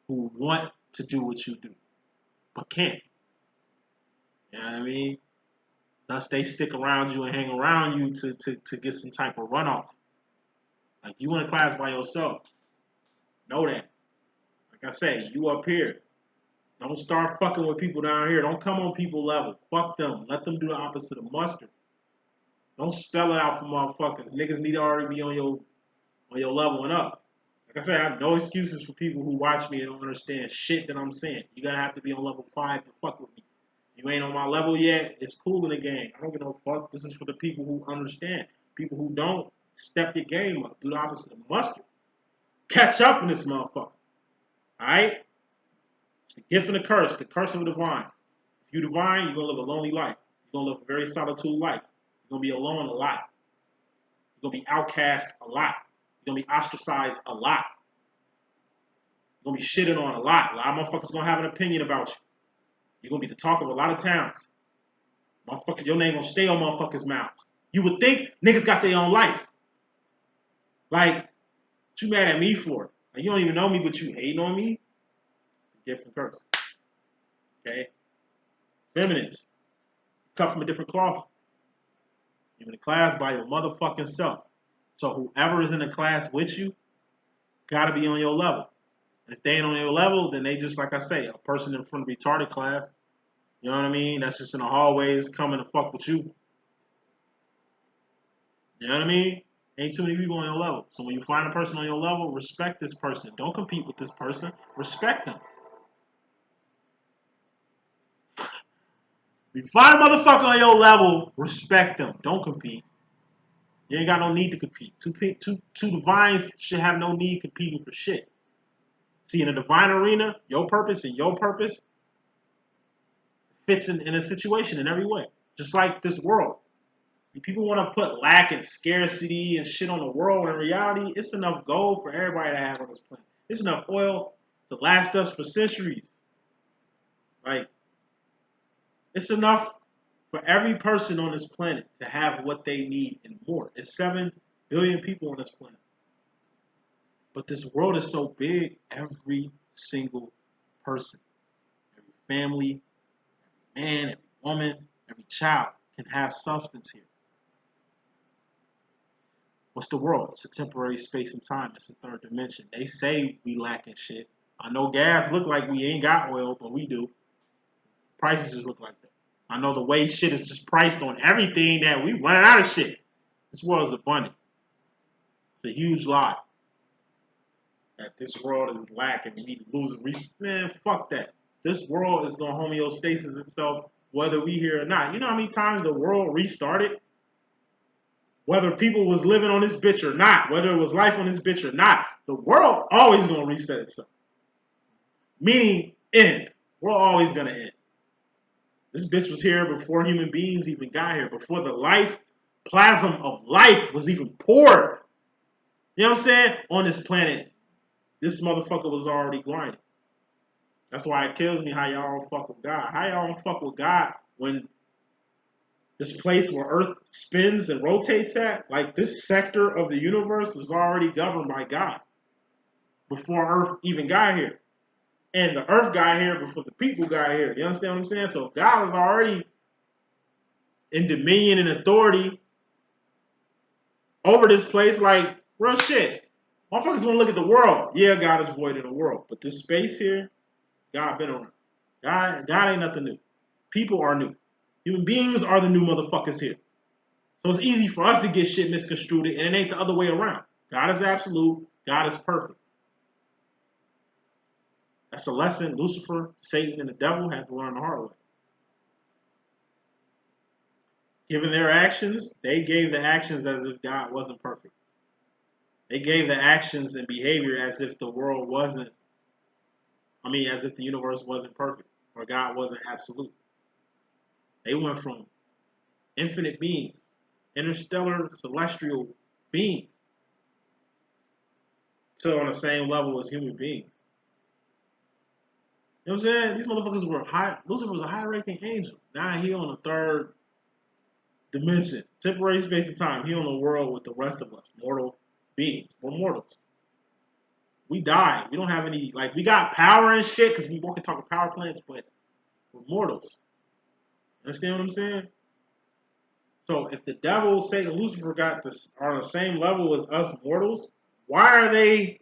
Who want to do what you do, but can't. You know what I mean? Thus, they stick around you and hang around you to get some type of runoff. Like, you in a class by yourself. Know that. Like I say, you up here. Don't start fucking with people down here. Don't come on people level. Fuck them. Let them do the opposite of mustard. Don't spell it out for motherfuckers. Niggas need to already be on your level and up. Like I said, I have no excuses for people who watch me and don't understand shit that I'm saying. You're going to have to be on level 5 to fuck with me. You ain't on my level yet, it's cool in the game. I don't give no fuck. This is for the people who understand. People who don't, step your game up. Do the opposite of mustard. Catch up in this motherfucker. Alright? It's the gift and the curse of the divine. If you're divine, you're going to live a lonely life. You're going to live a very solitude life. You're going to be alone a lot. You're going to be outcast a lot. You're going to be ostracized a lot. You're going to be shitted on a lot. A lot of motherfuckers going to have an opinion about you. You're going to be the talk of a lot of towns. Motherfuckers, your name going to stay on motherfuckers' mouths. You would think niggas got their own life. Like, what you mad at me for? Like, you don't even know me, but you hating on me? Gift from curse. Okay? Feminists. Cut from a different cloth. You're in the class by your motherfucking self. So whoever is in the class with you, gotta be on your level. And if they ain't on your level, then they just, like I say, a person in front of retarded class. You know what I mean? That's just in the hallways coming to fuck with you. You know what I mean? Ain't too many people on your level. So when you find a person on your level, respect this person. Don't compete with this person. Respect them. If you find a motherfucker on your level, respect them. Don't compete. You ain't got no need to compete. Two divines should have no need competing for shit. See, in a divine arena, your purpose fits in a situation in every way. Just like this world. See, people want to put lack and scarcity and shit on the world. In reality, it's enough gold for everybody to have on this planet. It's enough oil to last us for centuries. Like, it's enough for every person on this planet to have what they need and more. It's 7 billion people on this planet. But this world is so big, every single person, every family, every man, every woman, every child can have substance here. What's the world? It's a temporary space and time. It's a third dimension. They say we lacking shit. I know gas look like we ain't got oil, but we do. Prices just look like that. I know the way shit is just priced on everything that we running out of shit. This world is abundant. It's a huge lie. That this world is lacking. We need to lose it. Man, fuck that. This world is going to homeostasis itself whether we here or not. You know how many times the world restarted? Whether people was living on this bitch or not, whether it was life on this bitch or not, the world always going to reset itself. Meaning end. We're always going to end. This bitch was here before human beings even got here, before the life, plasm of life was even poured. You know what I'm saying? On this planet, this motherfucker was already grinding. That's why it kills me how y'all don't fuck with God. How y'all don't fuck with God when this place where Earth spins and rotates at, like this sector of the universe was already governed by God before Earth even got here. And the Earth got here before the people got here. You understand what I'm saying? So God was already in dominion and authority over this place, like real shit. Motherfuckers gonna look at the world. Yeah, God is void in the world. But this space here, God been around. God ain't nothing new. People are new. Human beings are the new motherfuckers here. So it's easy for us to get shit misconstrued, and it ain't the other way around. God is absolute. God is perfect. That's a lesson Lucifer, Satan, and the devil had to learn the hard way. Given their actions, they gave the actions as if God wasn't perfect. They gave the actions and behavior as if the world wasn't, as if the universe wasn't perfect, or God wasn't absolute. They went from infinite beings, interstellar celestial beings, to on the same level as human beings. You know what I'm saying? These motherfuckers were high. Lucifer was a high-ranking angel. Now he on the third dimension, temporary space and time. He on the world with the rest of us, mortal beings. We're mortals. We die. We don't have any, we got power and shit because we walk and talk of power plants, but we're mortals. Understand what I'm saying? So if the devil, Satan, Lucifer are on the same level as us mortals, why are they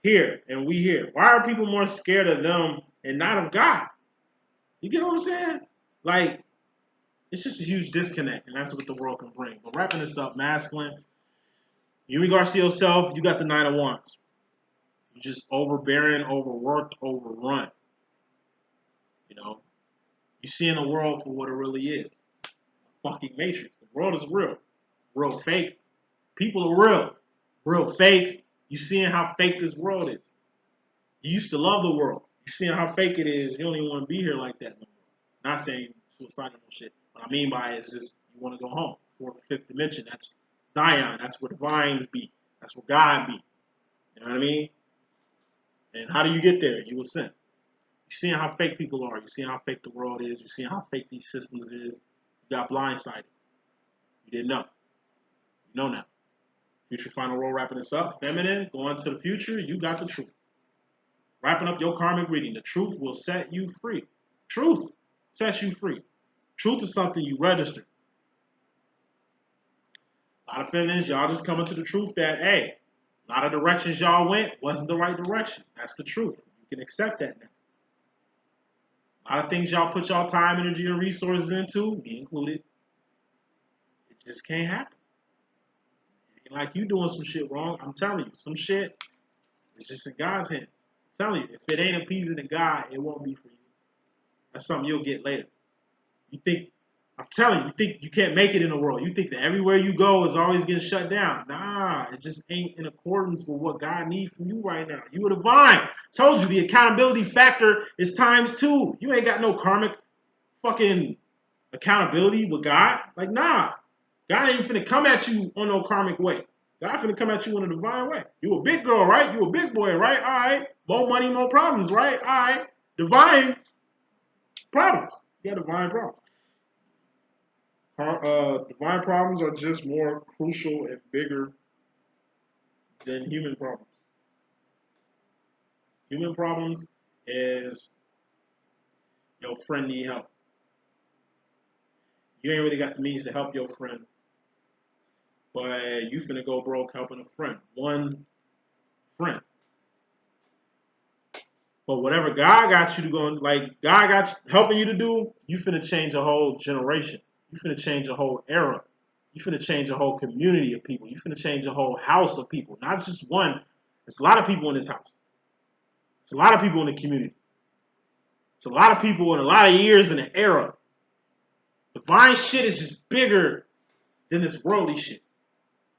here and we here? Why are people more scared of them and not of God? You get what I'm saying? It's just a huge disconnect, and that's what the world can bring. But wrapping this up, masculine, in regards to yourself, you got the 9 of Wands. You're just overbearing, overworked, overrun. You seeing the world for what it really is. Fucking matrix. The world is real. Real fake. People are real. Real fake. You seeing how fake this world is. You used to love the world. You seeing how fake it is. You don't even want to be here like that no more. Not saying suicidal shit. What I mean by it is just you want to go home. 4th, 5th dimension. That's Zion. That's where the vines be. That's where God be. You know what I mean? And how do you get there? You will sin. You're seeing how fake people are. You're seeing how fake the world is. You're seeing how fake these systems is. You got blindsided. You didn't know. You know now. Future final roll wrapping this up. Feminine, going to the future, you got the truth. Wrapping up your karmic reading. The truth will set you free. Truth sets you free. Truth is something you register. A lot of feminists, y'all just coming to the truth that, hey, a lot of directions y'all went wasn't the right direction. That's the truth. You can accept that now. A lot of things y'all put y'all time, energy, and resources into, me included, it just can't happen. It ain't like you doing some shit wrong. I'm telling you, some shit is just in God's hands. I'm telling you, if it ain't appeasing to God, it won't be for you. That's something you'll get later. You think, I'm telling you, you think you can't make it in the world. You think that everywhere you go is always getting shut down. Nah, it just ain't in accordance with what God needs from you right now. You are divine. Told you the accountability factor is ×2. You ain't got no karmic fucking accountability with God. Like, nah. God ain't finna come at you on no karmic way. God finna come at you in a divine way. You a big girl, right? You a big boy, right? All right. More money, more problems, right? All right. Divine problems. You got divine problems. Divine problems are just more crucial and bigger than human problems. Human problems is your friend need help. You ain't really got the means to help your friend, but you finna go broke helping a friend. One friend. But whatever God got you to go, like God got you, helping you to do, you finna change a whole generation. You finna change a whole era. You finna change a whole community of people. You finna change a whole house of people. Not just one. It's a lot of people in this house. It's a lot of people in the community. It's a lot of people in a lot of years in an era. Divine shit is just bigger than this worldly shit.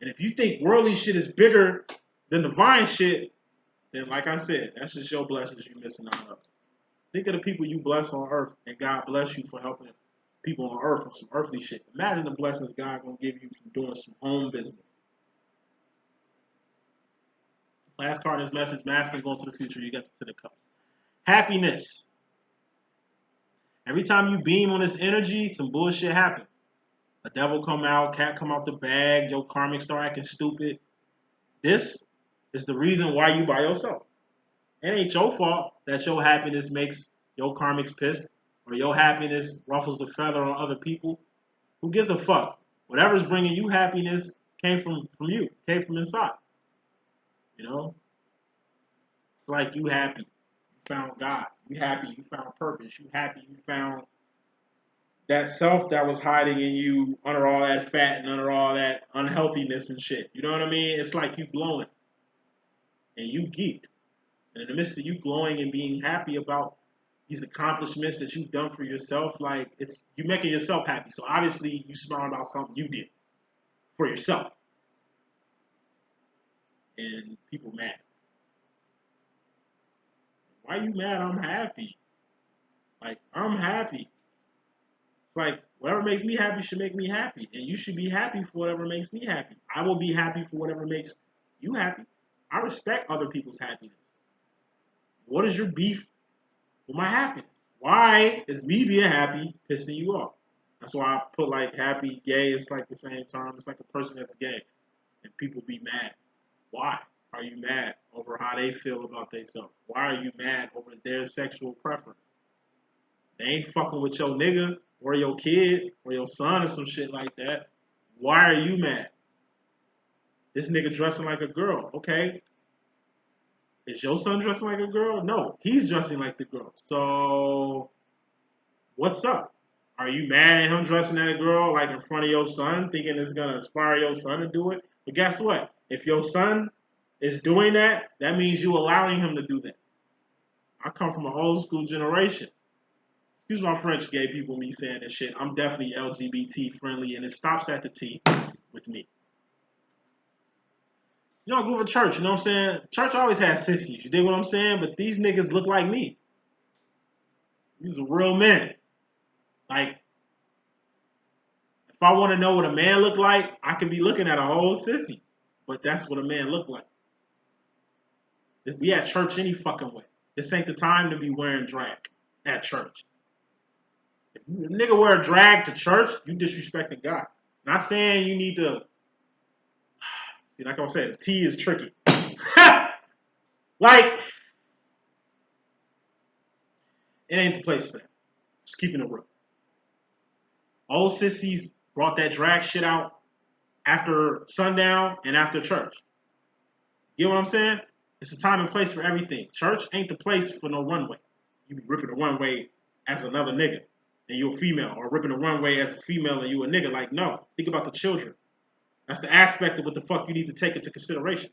And if you think worldly shit is bigger than divine shit, then like I said, that's just your blessings you're missing out on. Think of the people you bless on earth, and God bless you for helping people on earth with some earthly shit. Imagine the blessings God gonna give you from doing some home business. Last card in this message, Masters going to the future. You got the 10 of Cups. Happiness. Every time you beam on this energy, some bullshit happens. A devil come out, cat come out the bag, your karmic start acting stupid. This is the reason why you by yourself. It ain't your fault that your happiness makes your karmics pissed or your happiness ruffles the feather on other people. Who gives a fuck? Whatever's bringing you happiness came from you, came from inside. You know? It's like you happy. You found God. You happy. You found purpose. You happy. You found that self that was hiding in you under all that fat and under all that unhealthiness and shit. You know what I mean? It's like you glowing and you geeked. And in the midst of you glowing and being happy about these accomplishments that you've done for yourself, like it's you making yourself happy. So obviously you smiling about something you did for yourself. And people mad. Why are you mad? I'm happy. Like, I'm happy. It's like, whatever makes me happy should make me happy. And you should be happy for whatever makes me happy. I will be happy for whatever makes you happy. I respect other people's happiness. What is your beef with my happiness? Why is me being happy pissing you off? That's why I put like happy, gay, it's like the same term. It's like a person that's gay. And people be mad. Why are you mad over how they feel about themselves? Why are you mad over their sexual preference? They ain't fucking with your nigga or your kid or your son or some shit like that. Why are you mad? This nigga dressing like a girl. Okay. Is your son dressing like a girl? No, he's dressing like the girl. So, what's up? Are you mad at him dressing like a girl like in front of your son, thinking it's going to inspire your son to do it? But guess what? If your son is doing that, that means you allowing him to do that. I come from an old school generation. Excuse my French, gay people, me saying this shit. I'm definitely LGBT friendly, and it stops at the T with me. You know, I grew up in church, you know what I'm saying? Church always has sissies, you dig what I'm saying? But these niggas look like me. These are real men. Like, if I want to know what a man look like, I could be looking at a whole sissy. But that's what a man look like. We at church any fucking way. This ain't the time to be wearing drag at church. If you nigga wear a drag to church, you disrespecting God. Not saying you need to. See, like I was saying, the T is tricky. Like, it ain't the place for that. Just keeping it real. Old sissies brought that drag shit out after sundown and after church. You know what I'm saying? It's a time and place for everything. Church ain't the place for no runway. You be ripping the runway as another nigga and you're a female, or ripping the runway as a female and you a nigga. Like, no. Think about the children. That's the aspect of what the fuck you need to take into consideration.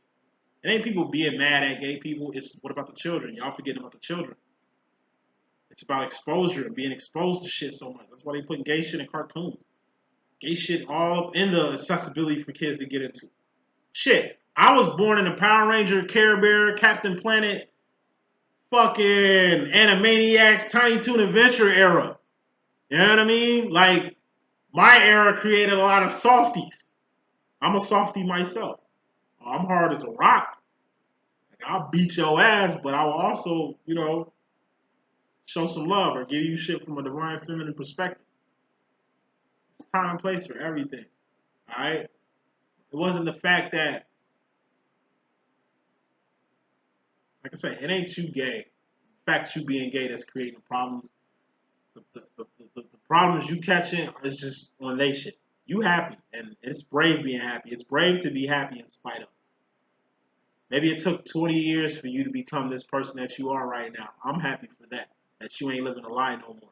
It ain't people being mad at gay people. It's what about the children? Y'all forgetting about the children. It's about exposure and being exposed to shit so much. That's why they put gay shit in cartoons. Gay shit all up in the accessibility for kids to get into. Shit. I was born in the Power Ranger, Care Bear, Captain Planet, fucking Animaniacs, Tiny Toon Adventure era. You know what I mean? Like, my era created a lot of softies. I'm a softie myself. I'm hard as a rock. Like, I'll beat your ass, but I'll also, show some love or give you shit from a divine feminine perspective. It's time and place for everything. Alright? It wasn't the fact that, like I said, it ain't you gay. The fact you being gay that's creating problems. The problems you catching is just on they shit. You happy, and it's brave being happy. It's brave to be happy in spite of. Maybe it took 20 years for you to become this person that you are right now. I'm happy for that. That you ain't living a lie no more.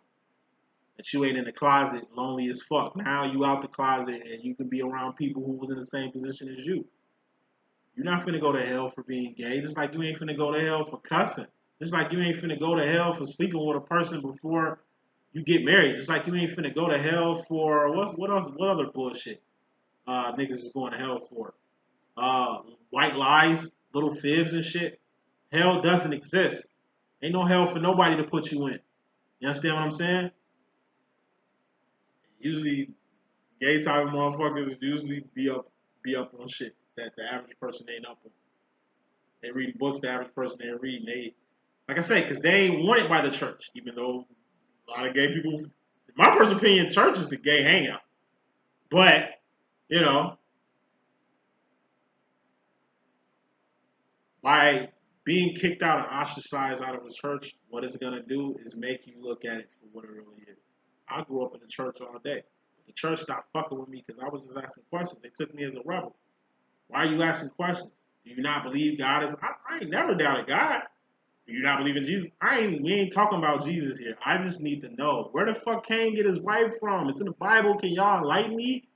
That you ain't in the closet lonely as fuck. Now you out the closet and you can be around people who was in the same position as you. You're not finna go to hell for being gay, just like you ain't finna go to hell for cussing. Just like you ain't finna go to hell for sleeping with a person before you get married. Just like you ain't finna go to hell for what other bullshit niggas is going to hell for. White lies, little fibs and shit. Hell doesn't exist. Ain't no hell for nobody to put you in. You understand what I'm saying? Usually, gay type of motherfuckers usually be up on shit that the average person ain't up on. They read books the average person ain't reading. They, like I say, because they ain't wanted by the church. Even though a lot of gay people, in my personal opinion, church is the gay hangout. But, by being kicked out and ostracized out of the church, what it's going to do is make you look at it for what it really is. I grew up in the church all day. The church stopped fucking with me because I was just asking questions. They took me as a rebel. Why are you asking questions? Do you not believe God is... I ain't never doubted God. Do you not believe in Jesus? We ain't talking about Jesus here. I just need to know. Where the fuck Cain get his wife from? It's in the Bible. Can y'all enlighten me?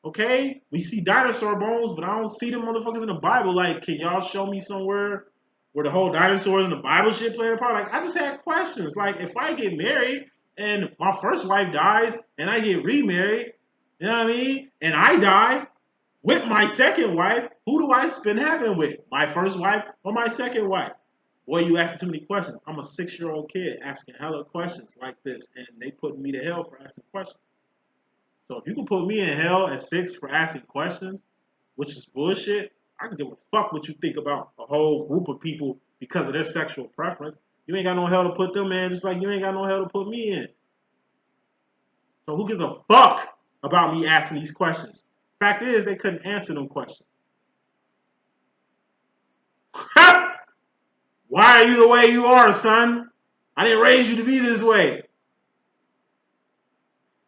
Okay? We see dinosaur bones, but I don't see them motherfuckers in the Bible. Like, can y'all show me somewhere where the whole dinosaurs in the Bible shit playing a part? Like, I just had questions. Like, if I get married and my first wife dies and I get remarried, you know what I mean? And I die with my second wife, who do I spend heaven with? My first wife or my second wife? Boy, you asking too many questions. I'm a 6-year-old kid asking hella questions like this, and they put me to hell for asking questions. So if you can put me in hell at 6 for asking questions, which is bullshit, I can give a fuck what you think about a whole group of people because of their sexual preference. You ain't got no hell to put them in, just like you ain't got no hell to put me in. So who gives a fuck about me asking these questions? Fact is, they couldn't answer them questions. Why are you the way you are, son? I didn't raise you to be this way.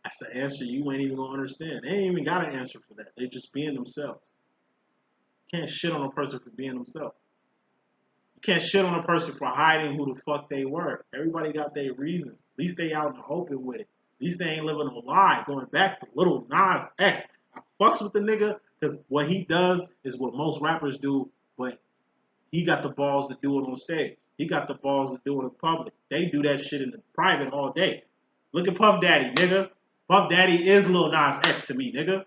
That's the answer you ain't even gonna understand. They ain't even got an answer for that. They're just being themselves. You can't shit on a person for being themselves. You can't shit on a person for hiding who the fuck they were. Everybody got their reasons. At least they out in the open with it. At least they ain't living a lie. Going back to Lil Nas X. I fucks with the nigga because what he does is what most rappers do, but he got the balls to do it on stage. He got the balls to do it in public. They do that shit in the private all day. Look at Puff Daddy, nigga. Puff Daddy is Lil Nas X to me, nigga.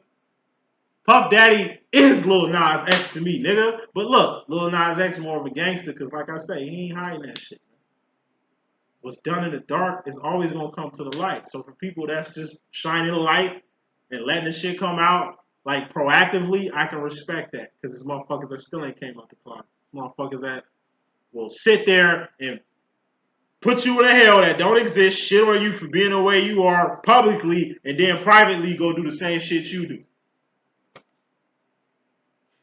Puff Daddy is Lil Nas X to me, nigga. But look, Lil Nas X more of a gangster because, like I say, he ain't hiding that shit. What's done in the dark is always going to come to the light. So for people that's just shining a light and letting the shit come out, like, proactively, I can respect that. Because it's motherfuckers that still ain't came out the closet. It's motherfuckers that will sit there and put you in a hell that don't exist, shit on you for being the way you are publicly, and then privately go do the same shit you do.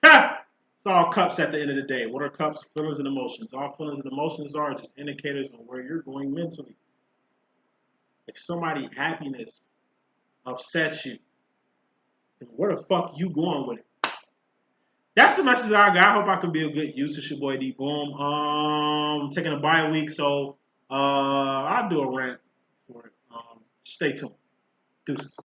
Ha! It's all cups at the end of the day. What are cups? Feelings and emotions. All feelings and emotions are just indicators on where you're going mentally. If somebody's happiness upsets you, then where the fuck you going with it? That's the message that I got. I hope I can be a good use. It's your boy D.Boom. Taking a bye week, so I'll do a rant for it. Stay tuned. Deuces.